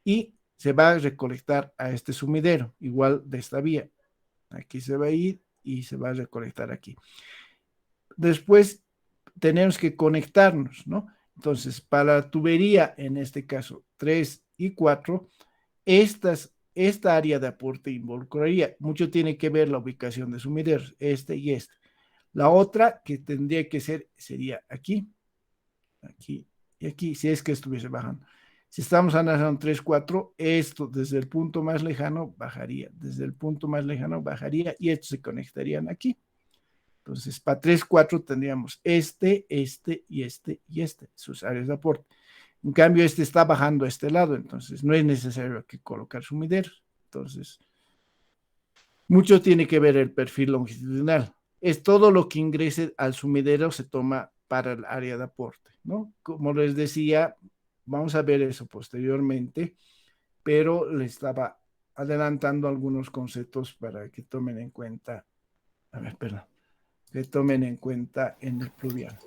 y se va a recolectar a este sumidero, igual de esta vía. Aquí se va a ir y se va a recolectar aquí. Después tenemos que conectarnos, ¿no? Entonces, para la tubería, en este caso 3 y 4, esta área de aporte involucraría, mucho tiene que ver la ubicación de sumideros, este y este. La otra que tendría que ser, sería aquí, aquí y aquí, si es que estuviese bajando. Si estamos analizando 3, 4, esto desde el punto más lejano bajaría, desde el punto más lejano bajaría y estos se conectarían aquí. Entonces, para 3, 4 tendríamos este y este, sus áreas de aporte. En cambio, este está bajando a este lado, entonces no es necesario aquí colocar sumideros. Entonces, mucho tiene que ver el perfil longitudinal. Es todo lo que ingrese al sumidero se toma para el área de aporte, ¿no? Como les decía, vamos a ver eso posteriormente, pero les estaba adelantando algunos conceptos para que tomen en cuenta, que tomen en cuenta en el pluvial.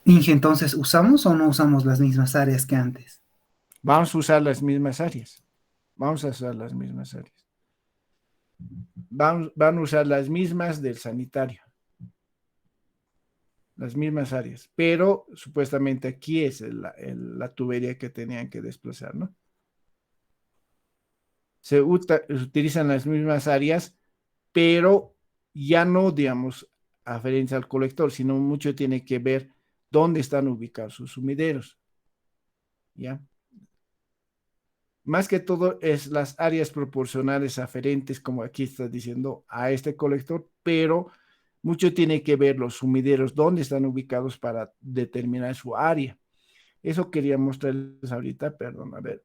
Inge, entonces, ¿usamos o no usamos las mismas áreas que antes? Vamos a usar las mismas áreas. Vamos a usar las mismas áreas. Van a usar las mismas del sanitario. Las mismas áreas. Pero supuestamente aquí es la tubería que tenían que desplazar, ¿no? Se utilizan las mismas áreas, pero ya no, digamos, aferencia al colector, sino mucho tiene que ver dónde están ubicados sus sumideros. ¿Ya? Más que todo es las áreas proporcionales aferentes, como aquí está diciendo, a este colector, pero mucho tiene que ver los sumideros, dónde están ubicados para determinar su área. Eso quería mostrarles ahorita, perdón, a ver.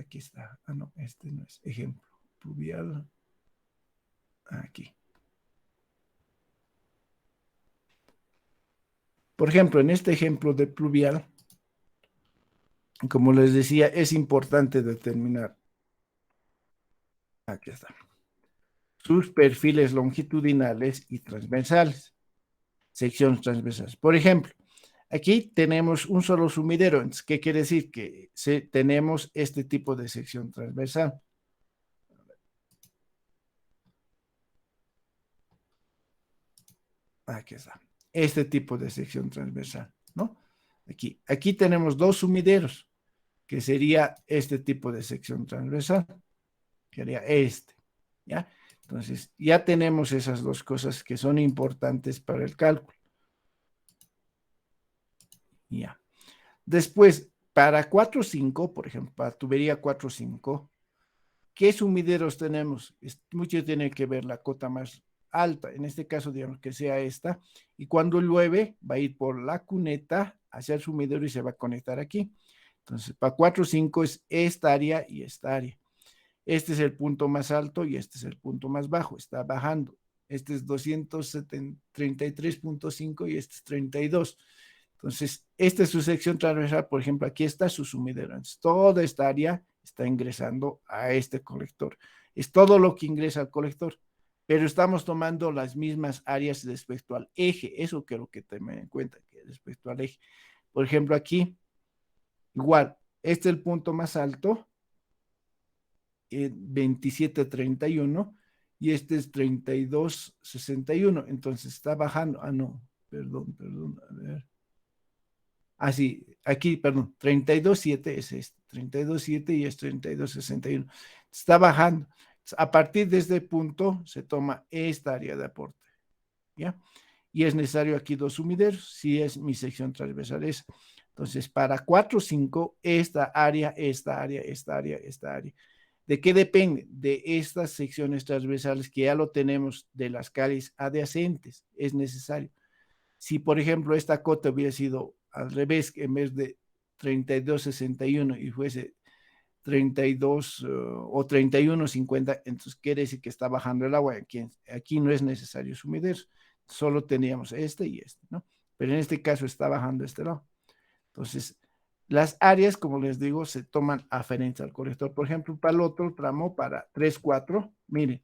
Aquí está. Ah, no, este no es ejemplo. Pluvial. Aquí. Por ejemplo, en este ejemplo de pluvial, como les decía, es importante determinar. Aquí está. Sus perfiles longitudinales y transversales. Secciones transversales. Por ejemplo, aquí tenemos un solo sumidero. Entonces, ¿qué quiere decir? Que tenemos este tipo de sección transversal. Aquí está. Este tipo de sección transversal, ¿no? Aquí tenemos dos sumideros, que sería este tipo de sección transversal, que sería este, ¿ya? Entonces, ya tenemos esas dos cosas que son importantes para el cálculo. Ya. Después, para 4.5, por ejemplo, para tubería 4.5, ¿qué sumideros tenemos? Mucho tiene que ver la cota más alta, en este caso, digamos que sea esta, y cuando llueve va a ir por la cuneta hacia el sumidero y se va a conectar aquí. Entonces, para 4.5 es esta área y esta área. Este es el punto más alto y este es el punto más bajo, está bajando. Este es 233.5 y este es 32. Entonces, esta es su sección transversal, por ejemplo, aquí está su sumidero. Entonces, toda esta área está ingresando a este colector. Es todo lo que ingresa al colector, pero estamos tomando las mismas áreas respecto al eje. Eso quiero que tengan en cuenta, que respecto al eje. Por ejemplo, aquí, igual, este es el punto más alto, 27.31, y este es 32,61. Entonces está bajando. Ah, no, perdón, a ver. Ah, sí, aquí, perdón, 32,7 es este, 32,7 y es 32,61. Está bajando. A partir de este punto se toma esta área de aporte, ¿ya? Y es necesario aquí 2 sumideros, si es mi sección transversal esa. Entonces, para 4, 5, esta área, esta área, esta área, esta área. ¿De qué depende? De estas secciones transversales que ya lo tenemos de las calles adyacentes, es necesario. Si, por ejemplo, esta cota hubiera sido al revés, en vez de 32,61 y fuese 32 o 31,50, entonces quiere decir que está bajando el agua. Aquí no es necesario sumidero, solo teníamos este y este, ¿no? Pero en este caso está bajando este lado. Entonces, las áreas, como les digo, se toman aferentes al colector. Por ejemplo, para el otro tramo, para 3, 4, miren,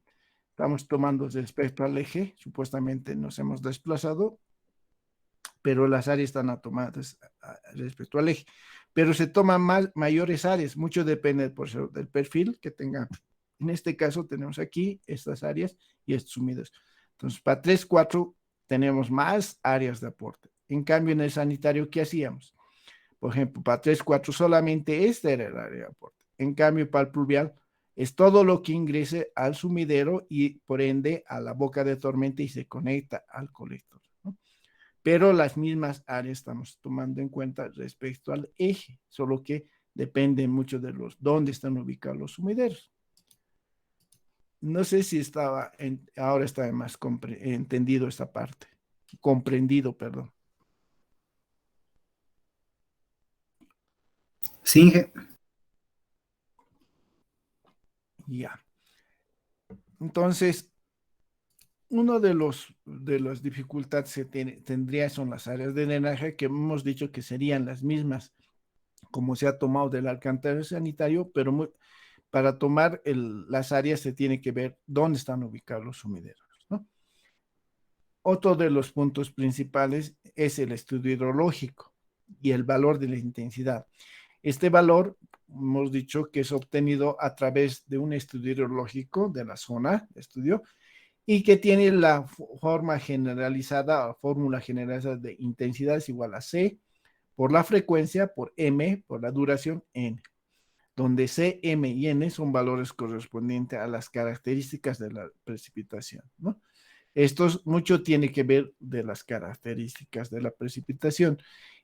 estamos tomando respecto al eje, supuestamente nos hemos desplazado, pero las áreas están tomadas respecto al eje. Pero se toman mayores áreas, mucho depende del perfil que tenga. En este caso tenemos aquí estas áreas y estos sumidos. Entonces, para 3, 4 tenemos más áreas de aporte. En cambio, en el sanitario, ¿qué hacíamos? Por ejemplo, para 3, 4 solamente esta era el área de aporte. En cambio, para el pluvial es todo lo que ingrese al sumidero y por ende a la boca de tormenta y se conecta al colector, ¿no? Pero las mismas áreas estamos tomando en cuenta respecto al eje, solo que depende mucho de dónde están ubicados los sumideros. No sé si ahora está más entendido esta parte, comprendido, perdón. Sí, Inge. Ya. Entonces, uno de las dificultades que tendría son las áreas de drenaje, que hemos dicho que serían las mismas como se ha tomado del alcantarillado sanitario, pero para tomar las áreas se tiene que ver dónde están ubicados los sumideros, ¿no? Otro de los puntos principales es el estudio hidrológico y el valor de la intensidad. Este valor, hemos dicho que es obtenido a través de un estudio hidrológico de la zona de estudio y que tiene la forma generalizada o fórmula generalizada de intensidad es igual a C por la frecuencia, por M, por la duración, N, donde C, M y N son valores correspondientes a las características de la precipitación, ¿no? Esto mucho tiene que ver de las características de la precipitación,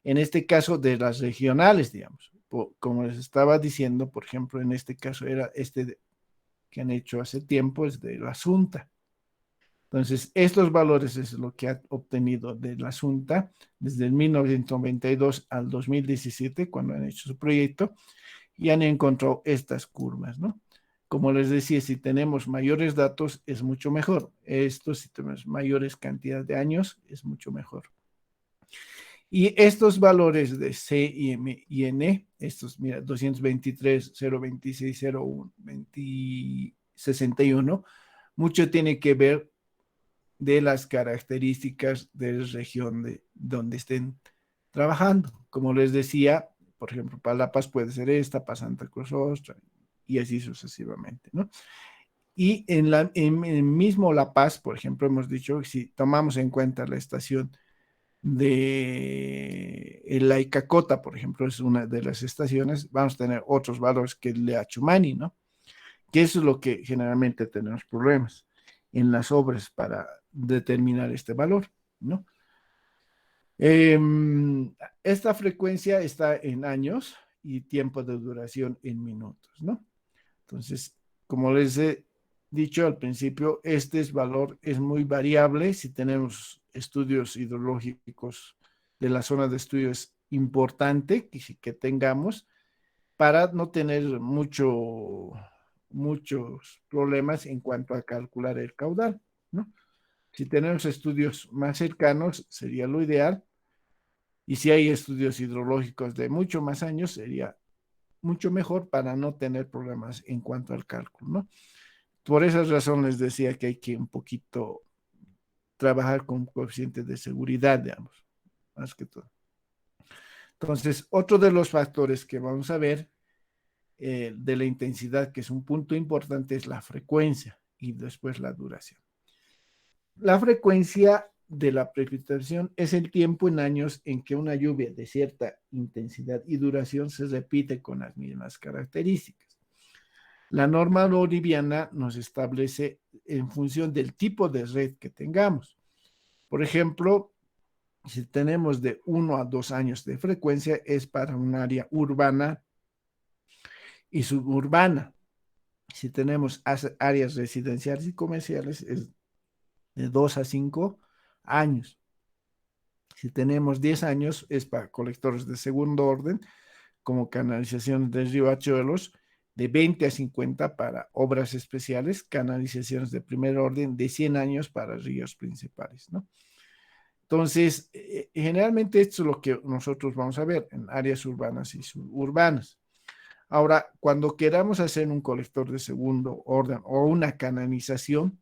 en este caso de las regionales, digamos. Como les estaba diciendo, por ejemplo, en este caso era que han hecho hace tiempo, es de la Asunta. Entonces, estos valores es lo que ha obtenido de la Asunta desde el 1992 al 2017, cuando han hecho su proyecto, y han encontrado estas curvas, ¿no? Como les decía, si tenemos mayores datos es mucho mejor. Esto, si tenemos mayores cantidades de años, es mucho mejor. Y estos valores de C y M y N, estos, mira, 223, 026, 01, 61, mucho tiene que ver de las características de la región de donde estén trabajando. Como les decía, por ejemplo, para La Paz puede ser esta, para Santa Cruz otra, y así sucesivamente, ¿no? Y en mismo La Paz, por ejemplo, hemos dicho que si tomamos en cuenta la estación de la Icacota, por ejemplo, es una de las estaciones, vamos a tener otros valores que el de Achumani, ¿no? Que eso es lo que generalmente tenemos problemas en las obras para determinar este valor, ¿no? Esta frecuencia está en años y tiempo de duración en minutos, ¿no? Entonces, como les he dicho al principio, este valor es muy variable. Si tenemos estudios hidrológicos de la zona de estudio, es importante que tengamos para no tener muchos problemas en cuanto a calcular el caudal, ¿no? Si tenemos estudios más cercanos, sería lo ideal. Y si hay estudios hidrológicos de mucho más años, sería mucho mejor para no tener problemas en cuanto al cálculo, ¿no? Por esa razón les decía que hay que un poquito trabajar con coeficientes de seguridad, digamos, más que todo. Entonces, otro de los factores que vamos a ver de la intensidad, que es un punto importante, es la frecuencia. y después la duración. La frecuencia de la precipitación es el tiempo en años en que una lluvia de cierta intensidad y duración se repite con las mismas características. La norma boliviana nos establece en función del tipo de red que tengamos. Por ejemplo, si tenemos de 1 a 2 años de frecuencia, es para un área urbana y suburbana. Si tenemos áreas residenciales y comerciales, es de 2 a 5 años. Si tenemos 10 años, es para colectores de segundo orden, como canalizaciones de riachuelos, de 20 a 50 para obras especiales, canalizaciones de primer orden, de 100 años para ríos principales, ¿no? Entonces, generalmente esto es lo que nosotros vamos a ver en áreas urbanas y suburbanas. Ahora, cuando queramos hacer un colector de segundo orden o una canalización,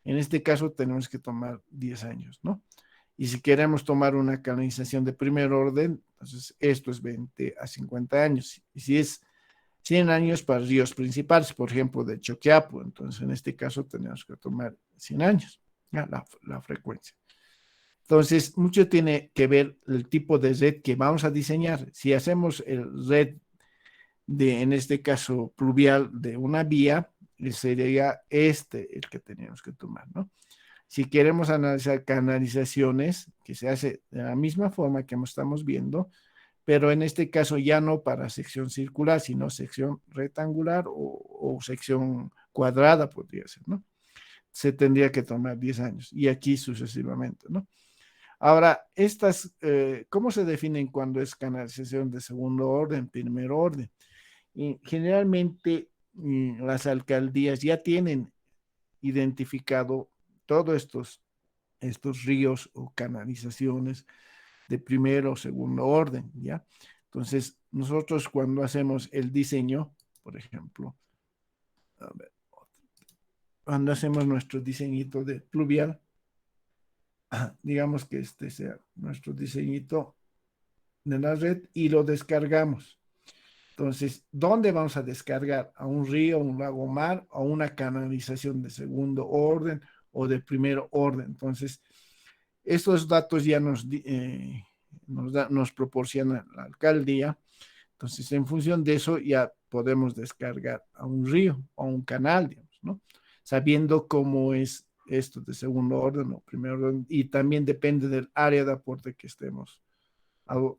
en este caso tenemos que tomar 10 años, ¿no? Y si queremos tomar una canalización de primer orden, entonces esto es 20 a 50 años. Y si es 100 años para ríos principales, por ejemplo, de Choquiapo, entonces en este caso tenemos que tomar 100 años, ¿ya? La frecuencia. Entonces, mucho tiene que ver el tipo de red que vamos a diseñar. Si hacemos el red de, en este caso, pluvial de una vía, sería el que tenemos que tomar, ¿no? Si queremos analizar canalizaciones, que se hace de la misma forma que estamos viendo, pero en este caso ya no para sección circular, sino sección rectangular o sección cuadrada podría ser, ¿no? Se tendría que tomar 10 años y aquí sucesivamente, ¿no? Ahora, ¿cómo se definen cuando es canalización de segundo orden, primer orden? Y generalmente las alcaldías ya tienen identificado todos estos ríos o canalizaciones de primero o segundo orden, ¿ya? Entonces, nosotros cuando hacemos el diseño, por ejemplo, a ver, cuando hacemos nuestro diseñito de pluvial, digamos que este sea nuestro diseñito de la red y lo descargamos. Entonces, ¿dónde vamos a descargar? ¿A un río, un lago mar, o una canalización de segundo orden o de primer orden? Entonces, estos datos ya nos proporciona la alcaldía. Entonces, en función de eso, ya podemos descargar a un río o a un canal, digamos, ¿no? Sabiendo cómo es esto de segundo orden o primer orden, y también depende del área de aporte que estemos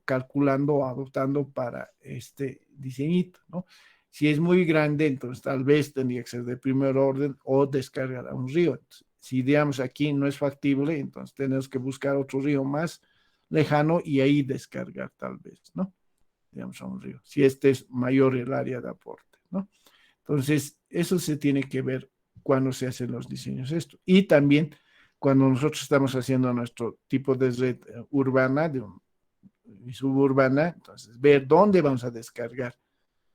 calculando o adoptando para este diseñito, ¿no? Si es muy grande, entonces tal vez tendría que ser de primer orden o descargar a un río. Entonces, si digamos aquí no es factible, entonces tenemos que buscar otro río más lejano y ahí descargar tal vez, ¿no? Digamos a un río, si este es mayor el área de aporte, ¿no? Entonces, eso se tiene que ver cuando se hacen los diseños esto. Y también cuando nosotros estamos haciendo nuestro tipo de red urbana y suburbana, entonces ver dónde vamos a descargar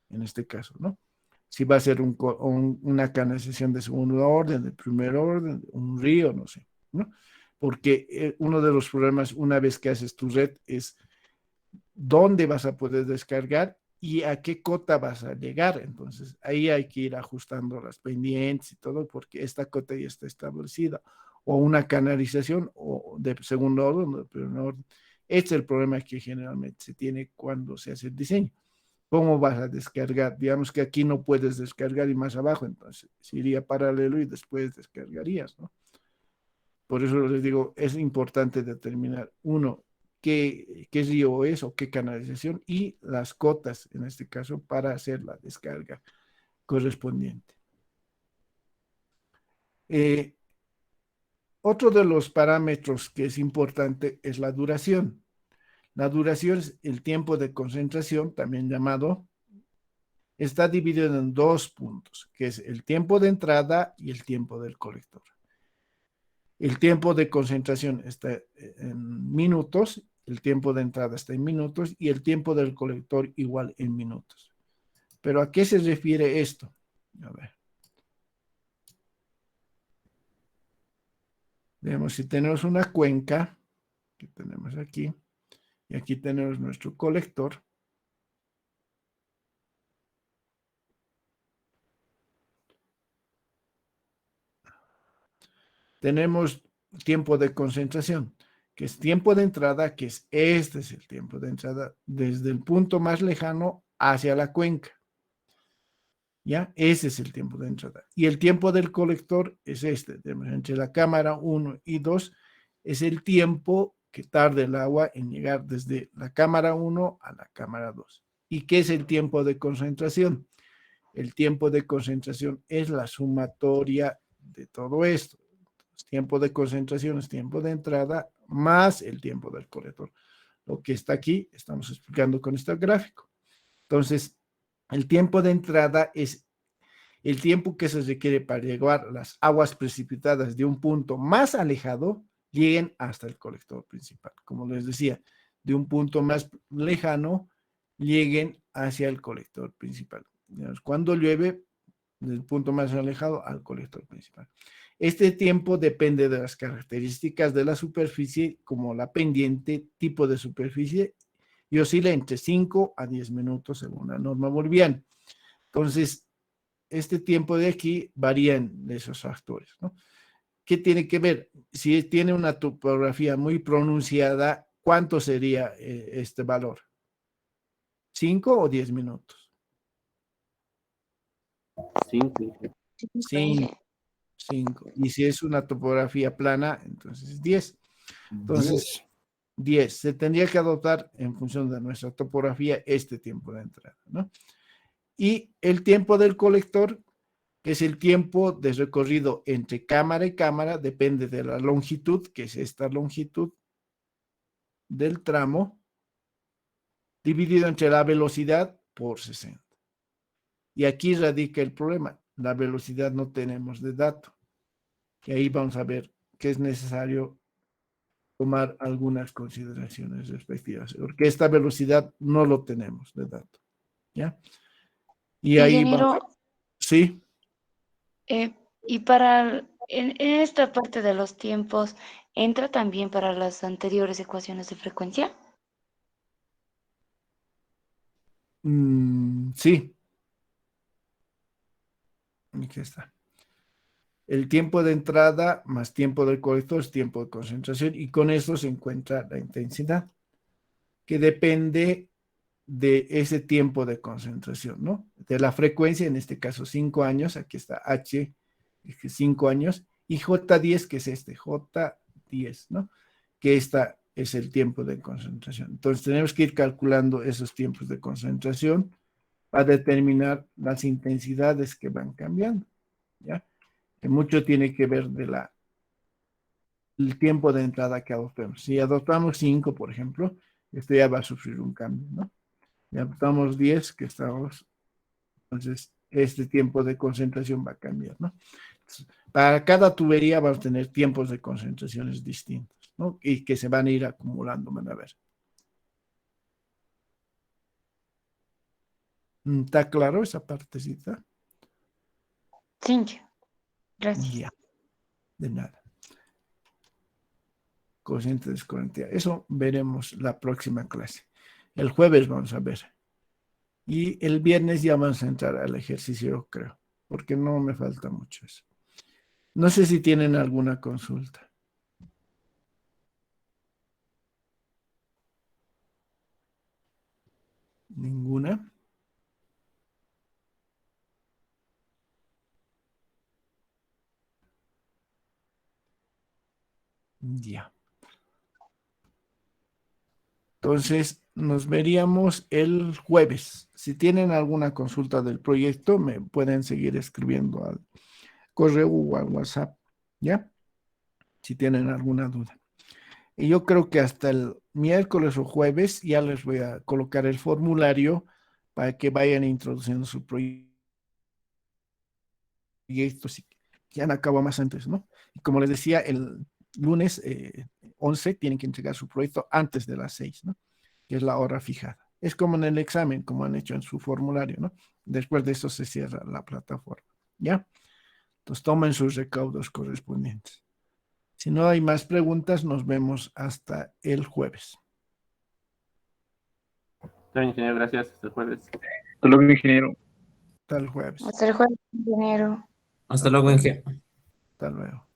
en este caso, ¿no? Si va a ser una canalización de segundo orden, de primer orden, un río, no sé, ¿no? Porque uno de los problemas una vez que haces tu red es dónde vas a poder descargar y a qué cota vas a llegar. Entonces, ahí hay que ir ajustando las pendientes y todo, porque esta cota ya está establecida. O una canalización o de segundo orden o de primer orden. Este es el problema que generalmente se tiene cuando se hace el diseño. ¿Cómo vas a descargar? Digamos que aquí no puedes descargar y más abajo, entonces se iría paralelo y después descargarías, ¿no? Por eso les digo, es importante determinar, uno, qué río es o qué canalización y las cotas, en este caso, para hacer la descarga correspondiente. Otro de los parámetros que es importante es la duración. La duración es el tiempo de concentración, también llamado, está dividido en dos puntos, que es el tiempo de entrada y el tiempo del colector. El tiempo de concentración está en minutos, el tiempo de entrada está en minutos y el tiempo del colector igual en minutos. ¿Pero a qué se refiere esto? A ver. Veamos, si tenemos una cuenca, que tenemos aquí, y aquí tenemos nuestro colector. tenemos tiempo de concentración, que es tiempo de entrada, que es este es el tiempo de entrada desde el punto más lejano hacia la cuenca. ¿Ya? Ese es el tiempo de entrada. Y el tiempo del colector es este, entre la cámara 1 y 2, es el tiempo que tarda el agua en llegar desde la cámara 1 a la cámara 2. ¿Y qué es el tiempo de concentración? El tiempo de concentración es la sumatoria de todo esto. Entonces, tiempo de concentración es tiempo de entrada más el tiempo del colector. Lo que está aquí, estamos explicando con este gráfico. Entonces, el tiempo de entrada es el tiempo que se requiere para llevar las aguas precipitadas de un punto más alejado, lleguen hasta el colector principal. Como les decía, de un punto más lejano, lleguen hacia el colector principal. Cuando llueve, del punto más alejado al colector principal. Este tiempo depende de las características de la superficie, como la pendiente, tipo de superficie, y oscila entre 5 a 10 minutos según la norma boliviana. Entonces, este tiempo de aquí varía en esos factores, ¿no? ¿Qué tiene que ver? Si tiene una topografía muy pronunciada, ¿cuánto sería este valor? ¿5 o 10 minutos? 5. 5. 5. Y si es una topografía plana, entonces 10. Entonces, 10. Se tendría que adoptar en función de nuestra topografía este tiempo de entrada, ¿no? Y el tiempo del colector, que es el tiempo de recorrido entre cámara y cámara, depende de la longitud, que es esta longitud del tramo, dividido entre la velocidad por 60. Y aquí radica el problema. La velocidad no tenemos de dato. Y ahí vamos a ver que es necesario tomar algunas consideraciones respectivas, porque esta velocidad no lo tenemos de dato. ¿Ya? Y ahí vamos. Ingeniero, Sí. y para en esta parte de los tiempos, ¿entra también para las anteriores ecuaciones de frecuencia? Sí. Aquí está. El tiempo de entrada más tiempo del colector es tiempo de concentración y con esto se encuentra la intensidad, que depende de ese tiempo de concentración, ¿no? De la frecuencia, en este caso 5 años, aquí está H, 5 años, y J10, que es este, J10, ¿no? Que esta es el tiempo de concentración. Entonces tenemos que ir calculando esos tiempos de concentración para determinar las intensidades que van cambiando, ¿ya? Que mucho tiene que ver de el tiempo de entrada que adoptemos. Si adoptamos 5, por ejemplo, esto ya va a sufrir un cambio, ¿no? Si adoptamos 10, que estamos, entonces este tiempo de concentración va a cambiar, ¿no? Entonces, para cada tubería vamos a tener tiempos de concentraciones distintos, ¿no? Y que se van a ir acumulando, van a ver. ¿Está claro esa partecita? Sí, gracias. Ya, de nada. Cociente desconectada. Eso veremos la próxima clase. El jueves vamos a ver. Y el viernes ya vamos a entrar al ejercicio, creo, porque no me falta mucho eso. No sé si tienen alguna consulta. ¿Ninguna? Ya. Entonces, nos veríamos el jueves. Si tienen alguna consulta del proyecto, me pueden seguir escribiendo al correo o al WhatsApp, ¿ya? Si tienen alguna duda. Y yo creo que hasta el miércoles o jueves ya les voy a colocar el formulario para que vayan introduciendo su proyecto. Si ya no acaba más antes, ¿no? Y como les decía, el lunes 11 tienen que entregar su proyecto antes de las 6, ¿no? Que es la hora fijada. Es como en el examen, como han hecho en su formulario, ¿no? Después de eso se cierra la plataforma, ¿ya? Entonces tomen sus recaudos correspondientes. Si no hay más preguntas, nos vemos hasta el jueves. Está bien, ingeniero, gracias. Hasta el jueves. Hasta luego, ingeniero. Hasta el jueves. Hasta el jueves, ingeniero. Hasta luego, Inge. Hasta luego.